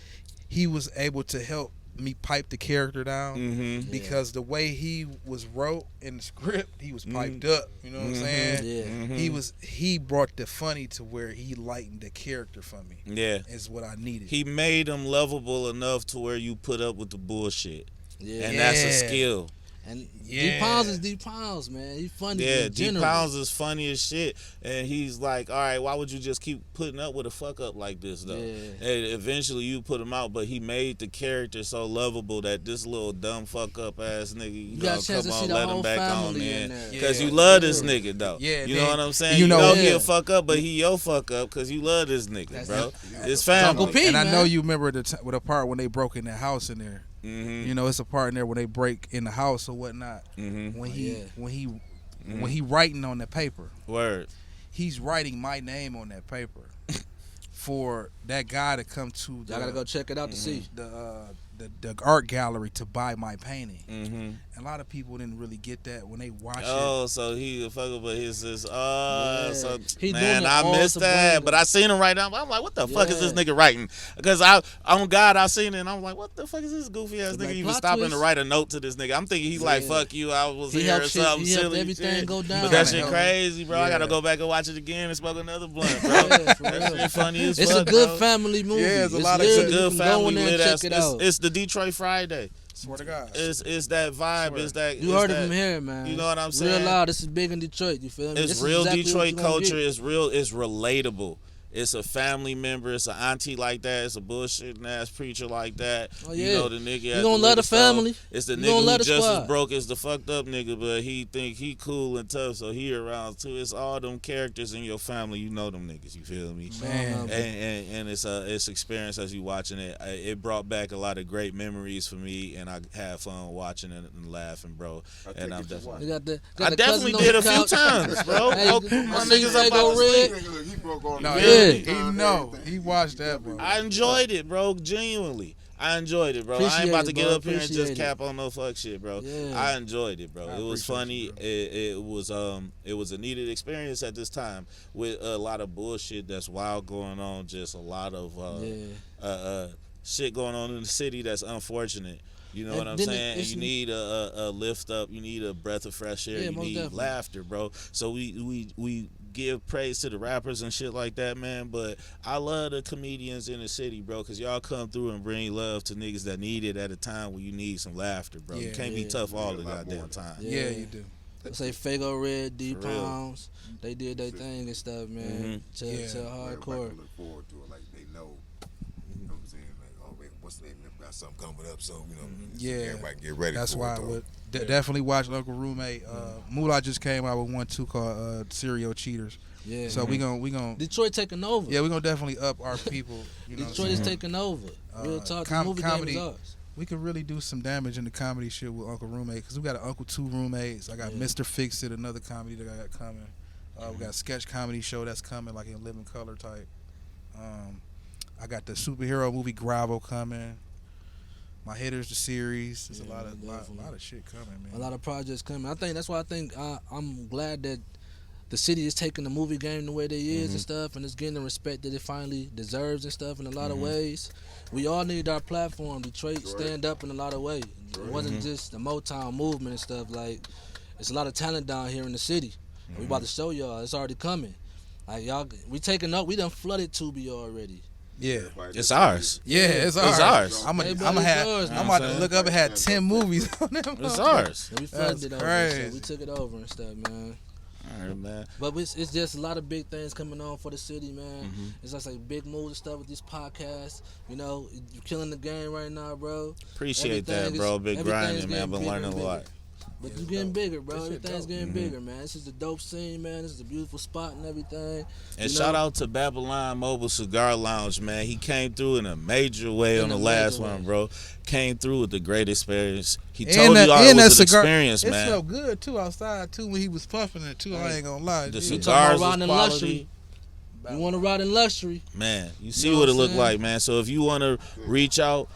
he was able to help me pipe the character down. Mm-hmm. Because the way he was wrote in the script, he was piped up. You know what I'm saying? Yeah. Mm-hmm. He brought the funny to where he lightened the character for me. Yeah. Is what I needed. He made them lovable enough to where you put up with the bullshit. Yeah. And that's a Yeah. skill. And Yeah. D Pounds is D Pounds, man. He funny. Yeah, in D general. Pounds is funny as shit, and he's like, all right, why would you just keep putting up with a fuck up like this though? Yeah. And eventually you put him out, but he made the character so lovable that this little dumb fuck up ass nigga, you got know, a chance come to see on, the let him whole back on family in in, there. because Yeah. you love this nigga though. Yeah, you then- know what I'm saying. you You know- know Yeah. he'll fuck up, but he your fuck up because you love this nigga, bro. It's Uncle family. P, and I man. know you remember the part when they broke in the house in there. Mm-hmm. You know, it's a part in there when they break in the house or whatnot. Mm-hmm. When Yeah. when he writing on the paper, Word. he's writing my name on that paper for that guy to come to Y'all gotta go check it out to see. the art gallery to buy my painting. Mm-hmm. A lot of people didn't really get that when they watch it. Oh, so he a fucker, but his is Yeah. so He man, doing it I all missed to that, bring but them. I seen him right now. I'm like, what the fuck is this Yeah. nigga writing? Because on God, I seen it, and I'm like, what the fuck is this goofy ass It's nigga like even plot stopping to twist. write a note to this nigga? I'm thinking he like, Yeah. fuck you, I was He here or helped shit- something he helped silly everything shit. go down. But that Kinda shit helped. crazy, bro. I gotta Yeah. go back and watch it again and smoke another blunt, bro. Yeah, for That real. shit funny as It's fuck, a good bro. family movie. Yeah, it's a lot of lit. It's a You good can go family in there and lit check ass. it out. It's the Detroit Friday. Swear to God. It's that vibe. Swear. It's that. You it's heard it that- from here, man. You know what I'm Real saying? loud. This is big in Detroit. You feel me? It's This is real exactly what Detroit you gonna culture. get. It's real. It's relatable. It's a family member. It's an auntie like that. It's a bullshitting ass preacher like that. Oh, You yeah. know the nigga. You at gonna the love the liquor store. family. It's the You nigga gonna who love the just as squad. broke as the fucked up nigga, but he think he cool and tough, so he around too. It's all them characters in your family. You know them niggas. You feel me? Man. And it's experience as you watching it. It brought back a lot of great memories for me, and I had fun watching it and laughing, bro. And I'm definitely. You got the, I the definitely cousin on did the a few couch. times, bro. Hey, My see niggas up Fago out the Red? sleep. Nigga, he broke all No, the Yeah. he know. He watched that, bro. I enjoyed it, bro. Genuinely, I enjoyed it, bro. I ain't Appreciate about to it, get bro. up here and just Appreciate it. cap on no fuck shit, bro. Yeah. I enjoyed it, bro. I It was appreciate funny. you, bro. It was a needed experience at this time with a lot of bullshit that's wild going on. Just a lot of shit going on in the city that's unfortunate. You know And what I'm then saying? And it's- you need a lift up. You need a breath of fresh air. Yeah, you most need definitely. laughter, bro. So we give praise to the rappers and shit like that, man. But I love the comedians in the city, bro, because y'all come through and bring love to niggas that need it at a time when you need some laughter, bro. You Yeah. can't be Yeah. tough all Yeah, the a lot goddamn more. time. Yeah, you do. Let's say Fago Red, D For real. Pounds. They did their thing and stuff, man. To Yeah. to Everybody hardcore. can look forward to it, like they know. You know what I'm saying? Like, oh, wait, what's the name? They've got something coming up, so you know. Yeah. Everybody get ready. That's for why it, I though. would definitely watch Uncle Roommate. Moolah just came out with one too called Serial Cheaters. Yeah. So we gonna Detroit taking over. yeah, we're gonna definitely up our people. You know what I'm Detroit is saying? taking over. Real talk. The movie comedy. game is ours. We could really do some damage in the comedy shit with Uncle Roommate because we got an Uncle Two roommates. I got Yeah. Mr. Fix It, another comedy that I got coming. We got a sketch comedy show that's coming, like in living color type. I got the superhero movie Gravel coming. My Hitters, the series. There's a Yeah, lot of shit coming, man. A lot of projects coming. I think that's why I'm glad that the city is taking the movie game the way they is and stuff, and it's getting the respect that it finally deserves and stuff in a lot of ways. We all need our platform. Detroit stand up in a lot of ways. It wasn't just the Motown movement and stuff. Like, it's a lot of talent down here in the city. We about to show y'all. It's already coming. Like, y'all, we taking up. We done flooded Tubi already. Yeah. It's ours. Yeah, it's ours. It's ours. I'm Everybody's yours, I'm man. about to look up and had 10 movies on them. It's ours. And we flooded That's it over. crazy. So we took it over and stuff, man. All right, man. But it's just a lot of big things coming on for the city, man. It's just like big moves and stuff with these podcasts. You know, you're killing the game right now, bro. Appreciate that, Everything bro. is- Big everything grinding, is man. getting Been bigger learning and a lot. bigger. But you getting bigger, bro. Everything's getting bigger, man. This is a dope scene, man. This is a beautiful spot and everything. And You shout know? out to Babylon Mobile Cigar Lounge, man. He came through in a major way In on a the last major one, way. bro. Came through with the great experience. He And told that- you all it and was that an cigar- experience, It man. smelled good too outside too when he was puffing it too. I ain't gonna lie. The dude. talking cigars about was riding quality. luxury. You want to ride in luxury? Man, you see know what what it I'm look saying? like, man. So if you want to reach out,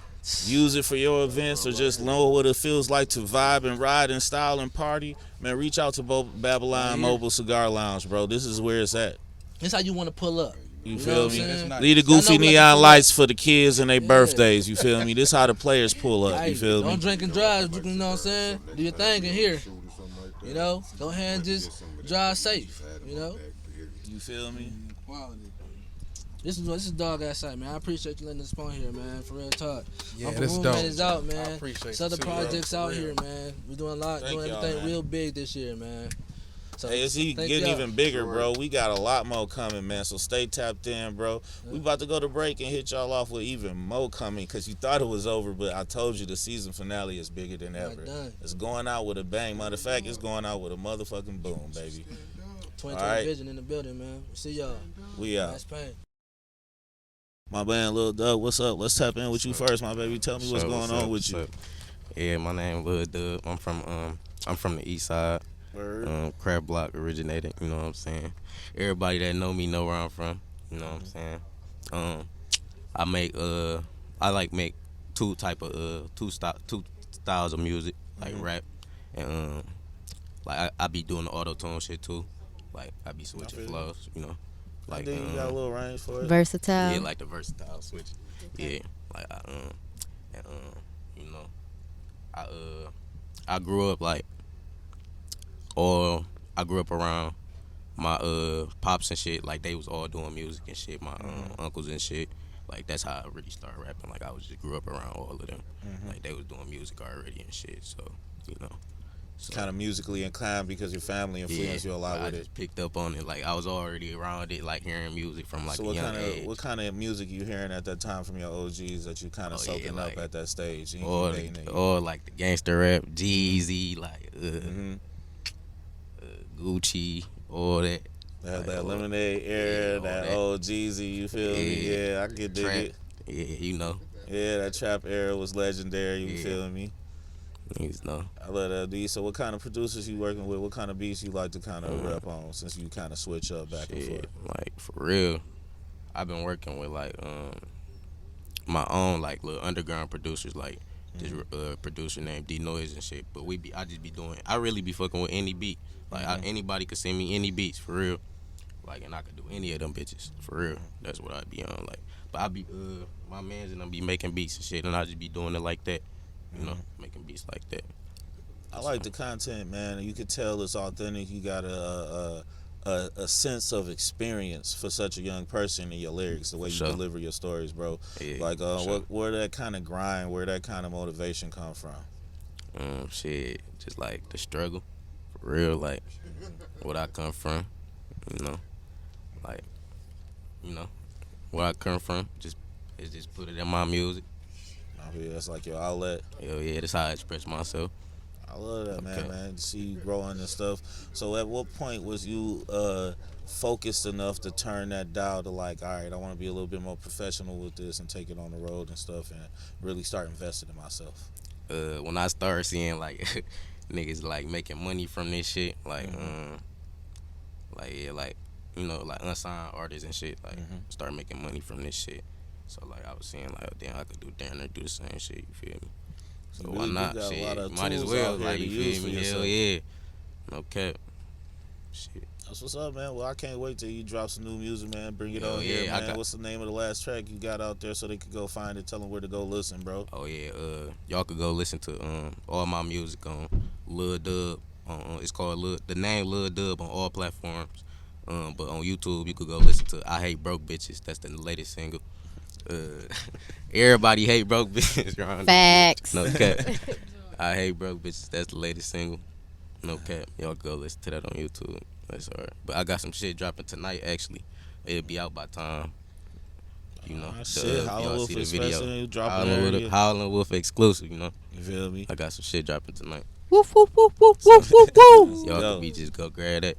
use it for your events, or just know what it feels like to vibe and ride and style and party, man, reach out to Babylon Mobile Cigar Lounge, bro. This is where it's at. This how you want to pull up. You know feel what me? I'm saying? nice. Leave the Y'all know goofy we like to neon pull lights for the kids and their Yeah. birthdays. You feel me? This how the players pull up. Hey, You feel don't me? drink and drive. You know what I'm saying? Do your thing in here. You know, go ahead and just drive safe. You know, You feel me? this is dog ass site, man. I appreciate you letting us spawn here, man. For real talk. Yeah, Uncle this Roommate dope. is out, I man. appreciate There's it other too, bro. projects out For here, real. man. We're doing a lot, Thank doing y'all, everything man. real big this year, man. So, Hey, it's getting thank y'all. even bigger, bro. We got a lot more coming, man. So stay tapped in, bro. We about to go to break and hit y'all off with even more coming because you thought it was over, but I told you the season finale is bigger than ever. done. It's going out with a bang. Matter of fact, it's going out with a motherfucking boom, baby. 2020 All right. Vision in the building, man. See y'all. We out. That's pain. My man, Lil Doug, what's up? Let's tap in with you first, my baby. Tell me what's going on with you. Yeah, my name Lil Dub. I'm from the east side. Word. Crab Block originated, you know what I'm saying? Everybody that know me know where I'm from, you know what I'm saying? I make two styles of music, like rap and like I be doing the auto tune shit too. Like I be switching flows, you know. Like Then you got a little range for it. Versatile. yeah, like the versatile switch. Yeah, like you know, I grew up like, or I grew up around my pops and shit. Like they was all doing music and shit. My uncles and shit. Like that's how I really started rapping. Like I was just grew up around all of them. Like they was doing music already and shit. So you know. So, Kind of musically inclined because your family influenced you a lot I with it. just picked up on it. Like I was already around it, like hearing music from like So a what young kind age. of music you hearing at that time from your OGs that you kind of Oh, yeah, soaking like- up at that stage? You or, ain't dating it. or like the gangster rap, Jeezy, like Mhm. Gucci, all that. That Lemonade era, all that that. old Jeezy, you feel me? Yeah. Yeah, I get dig Trap. it. Yeah, you know, Yeah, that trap era was legendary, you Yeah. feel me? niggas know. I love that D. So what kind of producers you working with? What kind of beats you like to kind of Mm. rep on since you kind of switch up back and Shit, forth? like for real, I've been working with like my own like little underground producers, like this producer named D Noise and shit. But I really be fucking with any beat. Like anybody could send me any beats for real. Like and I could do any of them bitches for real. That's what I be on. Like, but I be my mans and them be making beats and shit, and I just be doing it like that. You know, making beats like that. I like the content, man. You could tell it's authentic. You got a sense of experience for such a young person in your lyrics, the way you Sure. deliver your stories, bro. Yeah, Like, for sure. where that kind of grind, where that kind of motivation come from? Shit, just like the struggle, for real. Like what I come from, you know, like you know where I come from. Just put it in my music. I mean, that's like your outlet. Hell yeah, that's how I express myself. I love that, man, Okay. man. To see you growing and stuff. So at what point was you focused enough to turn that dial to like, all right, I want to be a little bit more professional with this and take it on the road and stuff and really start investing in myself? When I started seeing like niggas like making money from this shit, like like yeah, like you know, like unsigned artists and shit, like start making money from this shit. So like I was saying like, oh, damn, I could do the same shit. You feel me? So You why really not? got a Shit, lot of might as tools well. out here Like to you use feel for me? yourself. Hell yeah. No cap. Shit. That's what's up, man. Well, I can't wait till you drop some new music, man. Bring it Oh, on yeah, here, I man. got- What's the name of the last track you got out there so they could go find it? Tell them where to go listen, bro. Oh yeah, y'all could go listen to all my music on Lil Dub. It's called the name Lil Dub on all platforms. But on YouTube you could go listen to I Hate Broke Bitches. That's the latest single. Everybody hate broke bitches. Around Facts. No cap. I Hate Broke Bitches. That's the latest single. No cap. Y'all go listen to that on YouTube. That's alright. But I got some shit dropping tonight. Actually, it'll be out by time. You know, Shit, y'all Howling Wolff see the Express video. dropping area. Howling Wolff exclusive. You know, You feel me? I got some shit dropping tonight. Woof, woof, woof, woof, woof, woof, woof. Y'all Yo. could be just go grab that.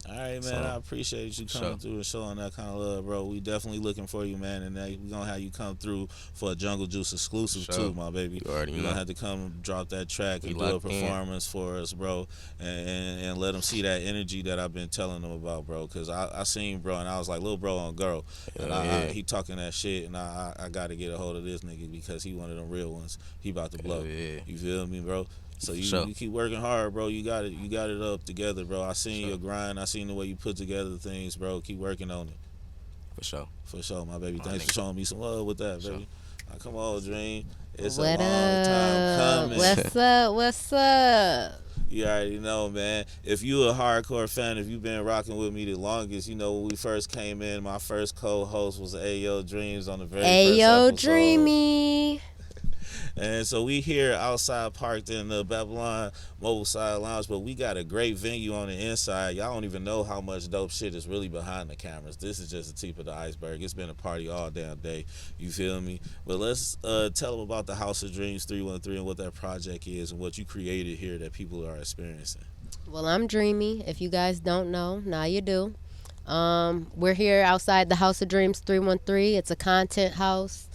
All right, man. So, I appreciate you coming sure. through and showing that kind of love, bro. We definitely looking for you, man. And we're going to have you come through for a Jungle Juice exclusive, Sure. too, my baby. You already You're going know. to have to come drop that track We and do a locked in. performance for us, bro. And let them see that energy that I've been telling them about, bro. Because I seen, bro, and I was like, little bro on girl. And Yeah. he talking that shit, and I got to get a hold of this nigga because he one of them real ones. He about to blow. Yeah. You feel me, bro? So Sure. you keep working hard, bro. You got it up together, bro. I seen your grind. I seen the way you put together things, bro. Keep working on it. For sure. For sure, my baby. My Thanks for nigga. showing me some love with that, Sure. baby. Now, come on, Dream. It's What a long time up? coming. What's up? What's up? You already know, man. If you a hardcore fan, if you've been rocking with me the longest, you know when we first came in, my first co-host was Ayo Dreams on the very first Ayo, episode. Dreamy. And so we here outside parked in the Babylon Mobile Side Lounge, but we got a great venue on the inside. Y'all don't even know how much dope shit is really behind the cameras. This is just the tip of the iceberg. It's been a party all damn day. You feel me? But let's tell them about the House of Dreams 313 and what that project is and what you created here that people are experiencing. Well, I'm Dreamy. If you guys don't know, now you do. We're here outside the House of Dreams 313. It's a content house.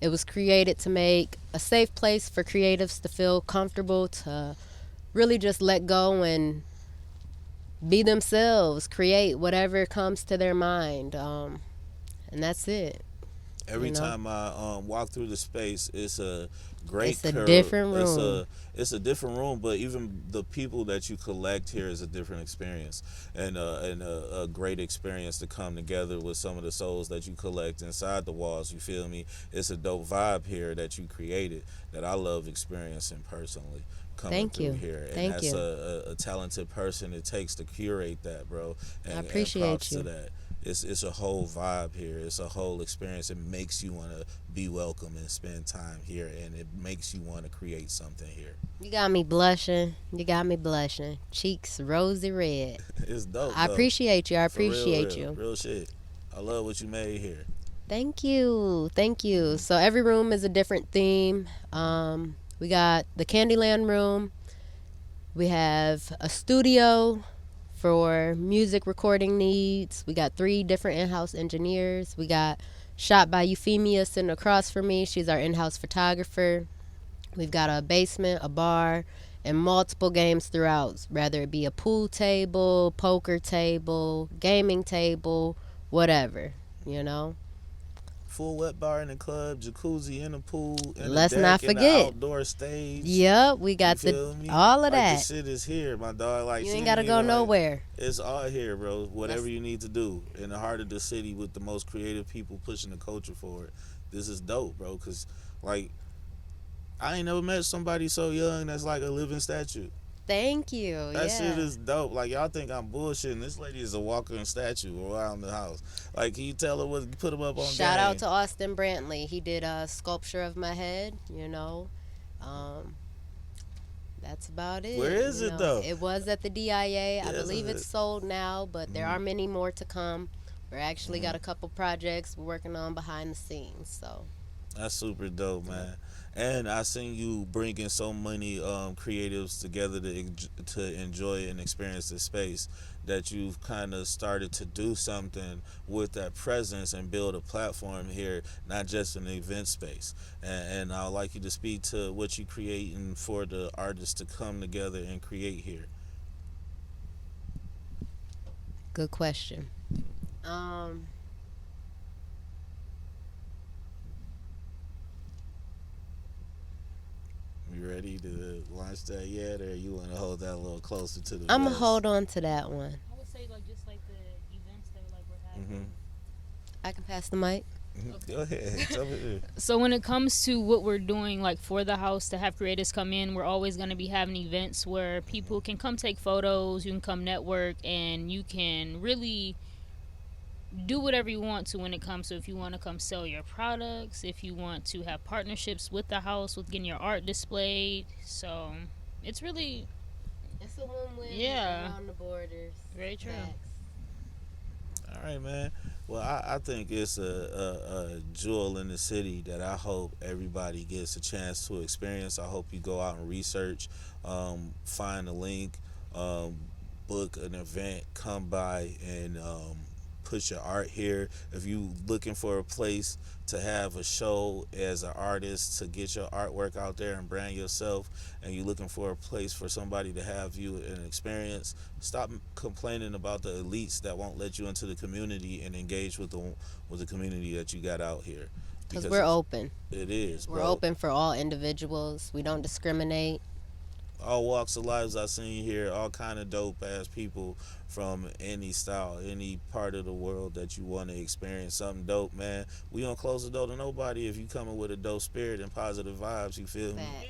It was created to make a safe place for creatives to feel comfortable, to really just let go and be themselves, create whatever comes to their mind. And that's it. Every You know? time I walk through the space, it's a great. It's a different room. It's a different room, but even the people that you collect here is a different experience, and a great experience to come together with some of the souls that you collect inside the walls. You feel me? It's a dope vibe here that you created that I love experiencing personally. Coming Thank through you. here, and Thank that's you. a talented person it takes to curate that, bro. And, I appreciate and props you. to that. It's a whole vibe here. It's a whole experience. It makes you want to be welcome and spend time here, and it makes you want to create something here. You got me blushing. Cheeks rosy red. It's dope. I though. appreciate you. I For real, appreciate real, you. Real shit. I love what you made here. Thank you. Thank you. So every room is a different theme. We got the Candyland room. We have a studio for music recording needs. We got 3 different in-house engineers. We got shot by Euphemia sitting across from me. She's our in-house photographer. We've got a basement, a bar, and multiple games throughout, whether it be a pool table, poker table, gaming table, whatever, you know. Full wet bar in the club, jacuzzi in the pool, and Let's the deck, not and the forget. outdoor stage. Yep, we got You feel me? all of like that. The shit is here, my dog. Like You she ain't gotta ain't go even, like, nowhere. It's all here, bro. Whatever you need to do in the heart of the city with the most creative people pushing the culture forward. This is dope, bro. Cause like I ain't never met somebody so young that's like a living statue. Thank you. That yeah. shit is dope. Like y'all think I'm bullshitting. This lady is a walking statue around the house. Like, can you tell her what? Put them up on. Shout game? out to Austin Brantley. He did a sculpture of my head. You know, that's about it. Where is you it, know. though? It was at the DIA. I Yeah, believe it's sold now, but there are many more to come. We're actually got a couple projects we're working on behind the scenes. So That's super dope, man. And I seen you bringing so many creatives together to enjoy and experience the space that you've kind of started to do something with that presence and build a platform here, not just an event space. And I'd like you to speak to what you creating for the artists to come together and create here. good question. You ready to launch that yet, or you want to hold that a little closer to the I'm gonna vest? hold on to that one. I can pass the mic. Go ahead. Jump in. So when it comes to what we're doing, like for the house to have creators come in, we're always going to be having events where people can come take photos, you can come network, and you can really do whatever you want to when it comes to if you want to come sell your products, if you want to have partnerships with the house, with getting your art displayed. So it's really, It's a win-win. Yeah. Around the borders. very true. Facts. All right, man. Well, I think it's a jewel in the city that I hope everybody gets a chance to experience. I hope you go out and research, find a link, book an event, come by and put your art here. If you looking for a place to have a show as an artist to get your artwork out there and brand yourself, and you looking for a place for somebody to have you an experience, stop complaining about the elites that won't let you into the community and engage with the community that you got out here. Because we're open. It is, We're bro. open for all individuals. We don't discriminate. All walks of lives I seen here, all kind of dope ass people from any style, any part of the world that you want to experience something dope, man. We don't close the door to nobody if you coming with a dope spirit and positive vibes, you feel me? Facts.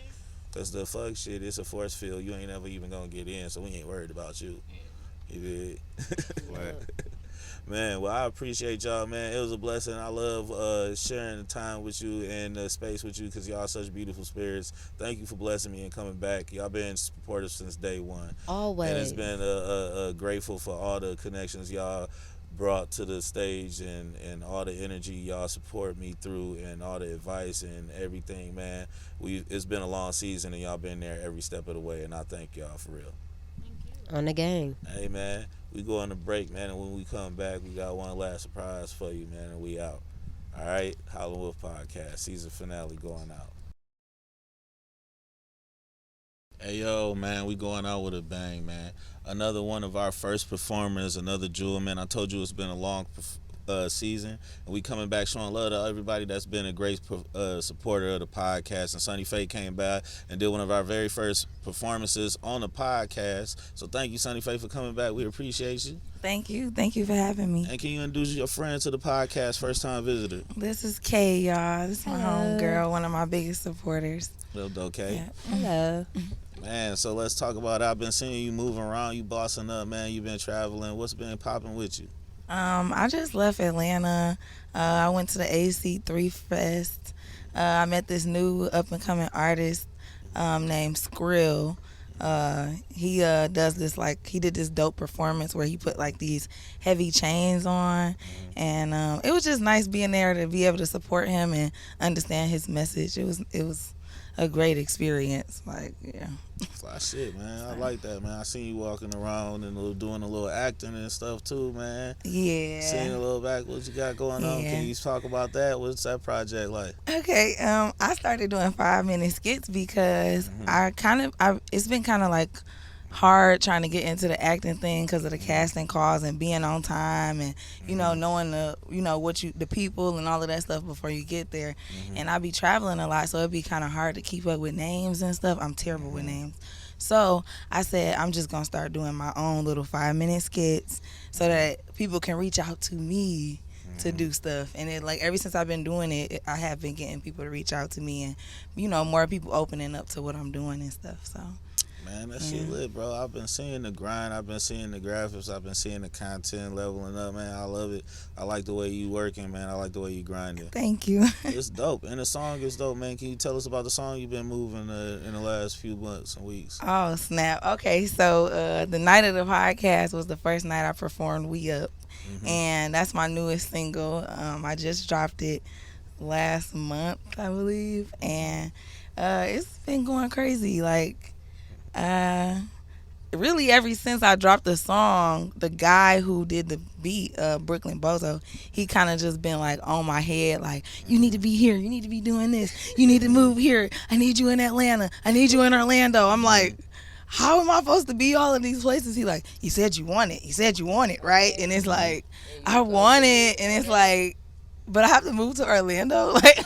Cause the fuck shit, it's a force field. You ain't never even gonna get in, so we ain't worried about you. You did. Man, well, I appreciate y'all, man. It was a blessing. I love sharing the time with you and the space with you because y'all are such beautiful spirits. Thank you for blessing me and coming back. Y'all been supportive since day one. Always. And it's been grateful for all the connections y'all brought to the stage and all the energy y'all support me through and all the advice and everything, man. It's been a long season and y'all been there every step of the way, and I thank y'all for real. On the gang. Hey, man, we go on a break, man, and when we come back, we got one last surprise for you, man, and we out. All right? Howling Wolff Podcast, season finale going out. Hey, yo, man, we going out with a bang, man. Another one of our first performers, another jewel, man. I told you it's been a long season, and we coming back showing love to everybody that's been a great supporter of the podcast. And Sunny Faye came by and did one of our very first performances on the podcast. So thank you, Sunny Faye, for coming back. We appreciate you. Thank you. Thank you for having me. And can you introduce your friend to the podcast, first time visitor? This is Kay, y'all. This is my homegirl, one of my biggest supporters. Little okay. Yeah. Hello. Man, so let's talk about it. I've been seeing you moving around, you bossing up, man. You've been traveling. What's been popping with you? I just left Atlanta. I went to the AC3 Fest. I met this new up-and-coming artist named Skrill. He does this, like, he did this dope performance where he put, like, these heavy chains on. And it was just nice being there to be able to support him and understand his message. It was a great experience. Like, yeah. Fly shit, man. I like that, man. I seen you walking around and doing a little acting and stuff too, man. Yeah. Seeing a little back what you got going on. Can you talk about that? What's that project like? Okay, I started doing 5-minute skits because it's been kind of like hard trying to get into the acting thing because of the casting calls and being on time and knowing the people and all of that stuff before you get there. And I be traveling a lot, so it'd be kind of hard to keep up with names and stuff. I'm terrible with names. So I said I'm just gonna start doing my own little 5-minute skits so that people can reach out to me to do stuff. And it, like, ever since I've been doing it, I have been getting people to reach out to me and more people opening up to what I'm doing and stuff. So man, that shit lit, bro. I've been seeing the grind. I've been seeing the graphics. I've been seeing the content leveling up, man. I love it. I like the way you working, man. I like the way you grinding. Thank you. It's dope. And the song is dope, man. Can you tell us about the song you've been moving in the last few months and weeks? Oh, snap. Okay, so the night of the podcast was the first night I performed We Up. And that's my newest single. I just dropped it last month, I believe. And it's been going crazy. Like, really ever since I dropped the song, the guy who did the beat, Brooklyn Bozo, he kind of just been like on my head, like, you need to be here, you need to be doing this, you need to move here, I need you in Atlanta, I need you in Orlando. I'm like, how am I supposed to be all of these places? He like, you said you want it, right? And it's like, I want it, and it's like, but I have to move to Orlando. Like,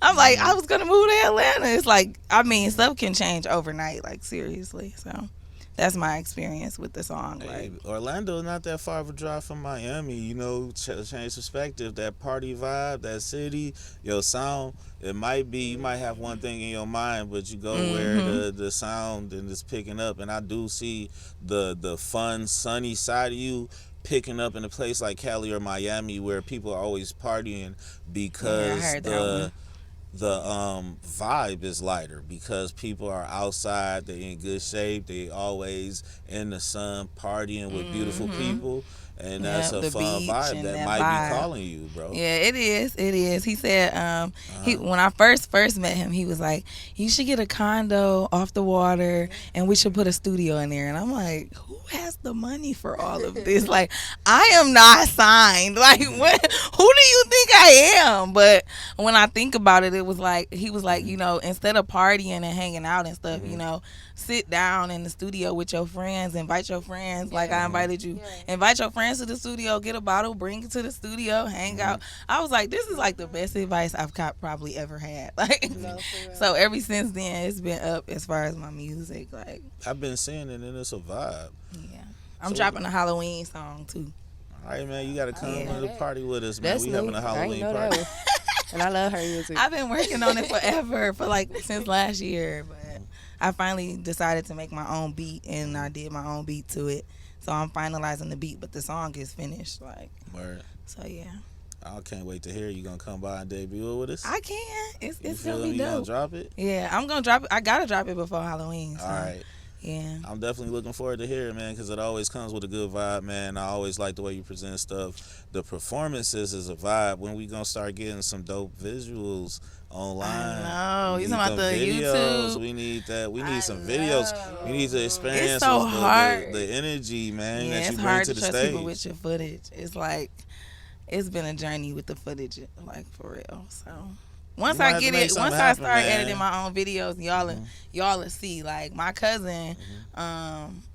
I'm like, I was gonna move to Atlanta. It's like, I mean, stuff can change overnight, like, seriously. So that's my experience with the song. Hey, Like, Orlando is not that far of a drive from Miami. You know, change perspective. That party vibe, that city, your sound. It might be you might have one thing in your mind, but you go where the sound and it's picking up. And I do see the fun, sunny side of you picking up in a place like Cali or Miami where people are always partying because heard that one. the vibe is lighter because people are outside, they in good shape, they always in the sun partying with beautiful people, and that's a the fun beach vibe and that that might vibe. be calling you, bro. Yeah, it is. It is. He said, he when I first met him, he was like, "You should get a condo off the water, and we should put a studio in there." And I'm like, "Who has the money for all of this? Like, I am not signed. Like, what? Who do you think I am?" But when I think about it, it was like he was like, you know, instead of partying and hanging out and stuff, you know, sit down in the studio with your friends, invite your friends. Like I invited you, invite your friends to the studio, get a bottle, bring it to the studio, hang out. I was like, this is like the best advice I've probably ever had. Like, so ever since then, it's been up as far as my music. Like, I've been seeing it, and it's a vibe. yeah, I'm dropping a Halloween song too. All right, man, you gotta come to the party with us, man. That's We new. having a I Halloween ain't know that party. one. And I love her music. I've been working on it forever, for like since last year, but I finally decided to make my own beat, and I did my own beat to it. So I'm finalizing the beat, but the song is finished. Like, Word. so yeah, I can't wait to hear you gonna come by and debut it with us. I can. It's You gonna feel be me? You gonna dope. drop it? Yeah, I'm gonna drop it. I gotta drop it before Halloween. So, All right. yeah. I'm definitely looking forward to hear it, man, because it always comes with a good vibe, man. I always like the way you present stuff. The performances is a vibe. When we gonna start getting some dope visuals online? I know. We You need talking about them the videos. YouTube? We need that. We need some videos. We need to experience It's so hard. the energy, man, Yeah, that it's you bring hard to to the trust people stage. with your footage. It's like it's been a journey with the footage, like for real. So once might I have to get make it, something once I happen, start man. editing my own videos, y'all will see. Like my cousin,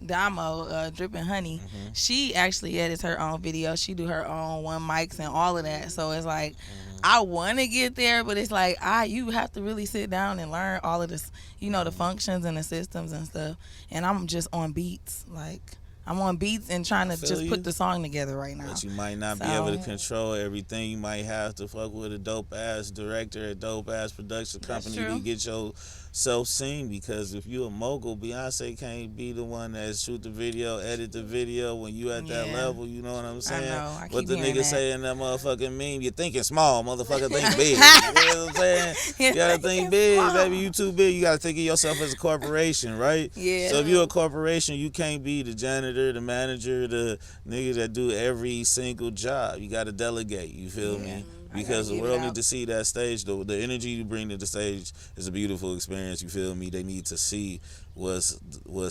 Damo, Drippin' Honey, she actually edits her own videos. She do her own one mics and all of that. So it's like I want to get there, but it's like you have to really sit down and learn all of this, you know, the functions and the systems and stuff. And I'm just on beats, like. I'm on beats and trying to just put the song together right now. But you might not be able to control everything. You might have to fuck with a dope ass director, a dope ass production company to get yourself seen. Because if you a mogul, Beyonce can't be the one that shoot the video, edit the video when you at that level. You know what I'm saying? I know. I What keep the hearing nigga that. say in that motherfucking meme? You're thinking small, motherfucker. Think big. You know what I'm saying? You gotta think big, baby. You too big. You gotta think of yourself as a corporation, right? Yeah. So if you're a corporation, you can't be the janitor, the manager, the nigga that do every single job. You got to delegate. You feel me? Because the world need to see that stage. The energy you bring to the stage is a beautiful experience. You feel me? They need to see what's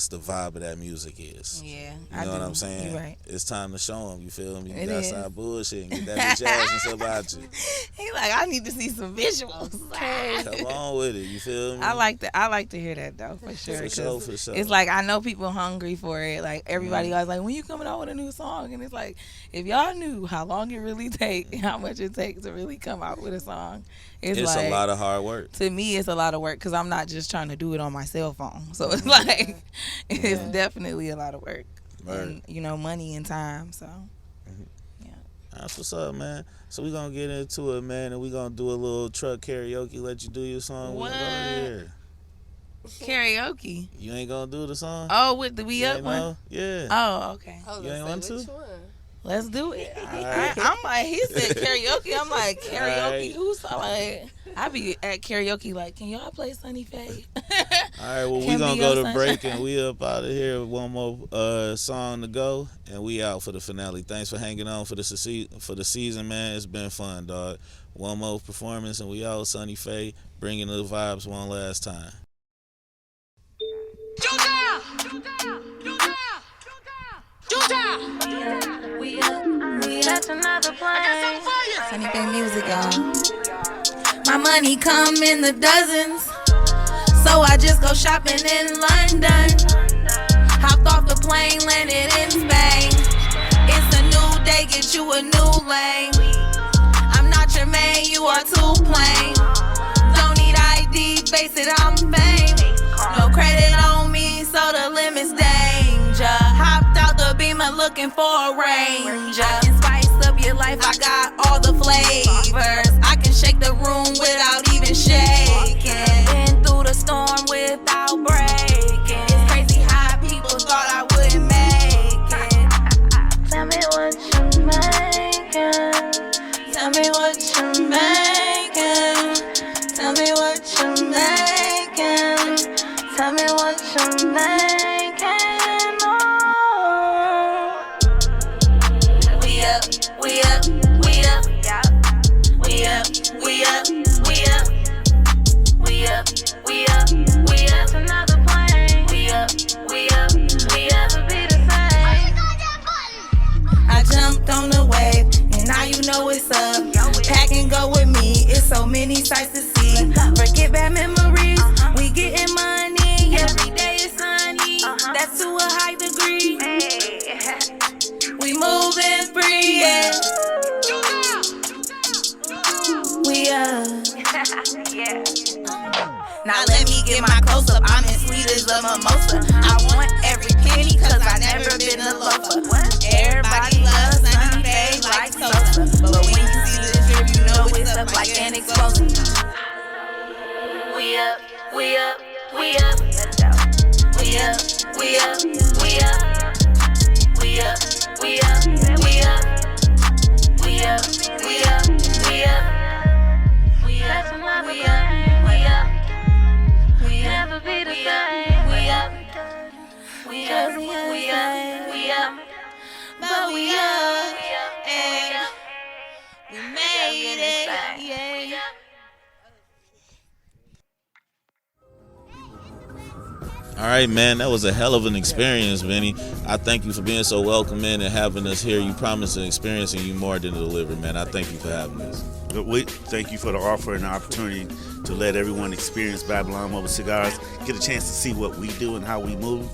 the vibe of that music is. Yeah, you know what I'm saying? You're right. It's time to show them. You feel me? It You gotta is. stop bullshit and get that bitch ass and about you. He like, I need to see some visuals. Come on with it. You feel me? I like to hear that though, for sure. For sure, for sure. It's like I know people hungry for it. Like everybody always like, when you coming out with a new song? And it's like, if y'all knew how long it really take, how much it takes to really come out with a song, it's like, a lot of hard work. To me, it's a lot of work because I'm not just trying to do it on my cell phone. So it's like, it's definitely a lot of work. Right. And, money and time. So, That's what's up, man. So we gonna get into it, man, and we gonna do a little truck karaoke. Let you do your song. What? Go here. Karaoke. You ain't gonna do the song? Oh, with the We You Up ain't one? know? Yeah. Oh, okay. You ain't want to? Let's do it. right. I'm like, he said karaoke. I'm like, karaoke? right. Who's like? I be at karaoke like, can y'all play Sunny Faye? All right, well, we Can gonna be go your to break, sunshine. and we up out of here with one more song to go, and we out for the finale. Thanks for hanging on for the season, man. It's been fun, dog. One more performance, and we out. Sunny Faye bringing the vibes one last time. We up another plane. Sunny Faye music, y'all. My money come in the dozens, so I just go shopping in London. Hopped off the plane, landed in Spain. It's a new day, get you a new lane. I'm not your man, you are too plain. Don't need ID, face it, I'm fame. No credit on me, so the limit's day. looking for a ranger. I can spice up your life, I got all the flavors. I can shake the room without even shaking. Been through the storm without breaking. It's crazy how people thought I wouldn't make it. Tell me what you making. Tell me what you making. Tell me what you making. Tell me what you making. Oh. We up, we up, we up, we up, we up, we up, we up, we up, we up. Another plane. We up, we up, we up. To be the same. I jumped on the wave, and now you know it's up. Pack and go with me. It's so many sights to see. Forget bad memories. We getting money. Every day is sunny. That's to a high degree. We moving free, yeah. We Now let me get my close up. I'm as sweet as a mimosa. I want every penny cause I never been a loafer. Everybody loves sunny days like Sosa. But when you see the drip, you know it's up like an explosion. We up, we up, we up. We up, we up, we up. We up, we up, we up. We up, we up, we up. We up, we up, we up. We never be the same. We up, we up, we up, we up. But we up, and we made it, yeah. All right, man, that was a hell of an experience, Vinny. I thank you for being so welcoming and having us here. You promised an experience and you more than delivered, man. I thank you for having us. We thank you for the offer and the opportunity to let everyone experience Babylon Mobile Cigars, get a chance to see what we do and how we move.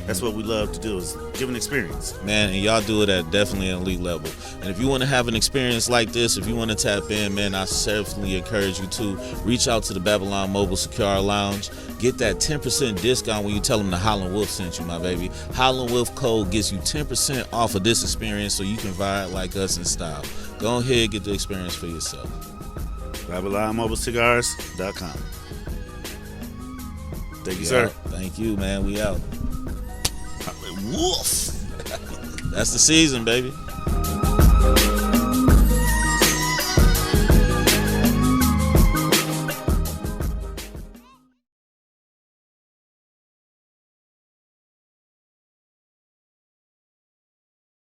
That's what we love to do, is give an experience. Man, and y'all do it at definitely an elite level. And if you want to have an experience like this, if you want to tap in, man, I definitely encourage you to reach out to the Babylon Mobile Cigar Lounge. Get that 10% discount when you tell them the Howling Wolff sent you, my baby. Howling Wolff code gets you 10% off of this experience so you can vibe like us in style. Go ahead, get the experience for yourself. BabylonMobileCigars.com. Thank you, We sir. out. Thank you, man. We out. Wolff. That's the season, baby.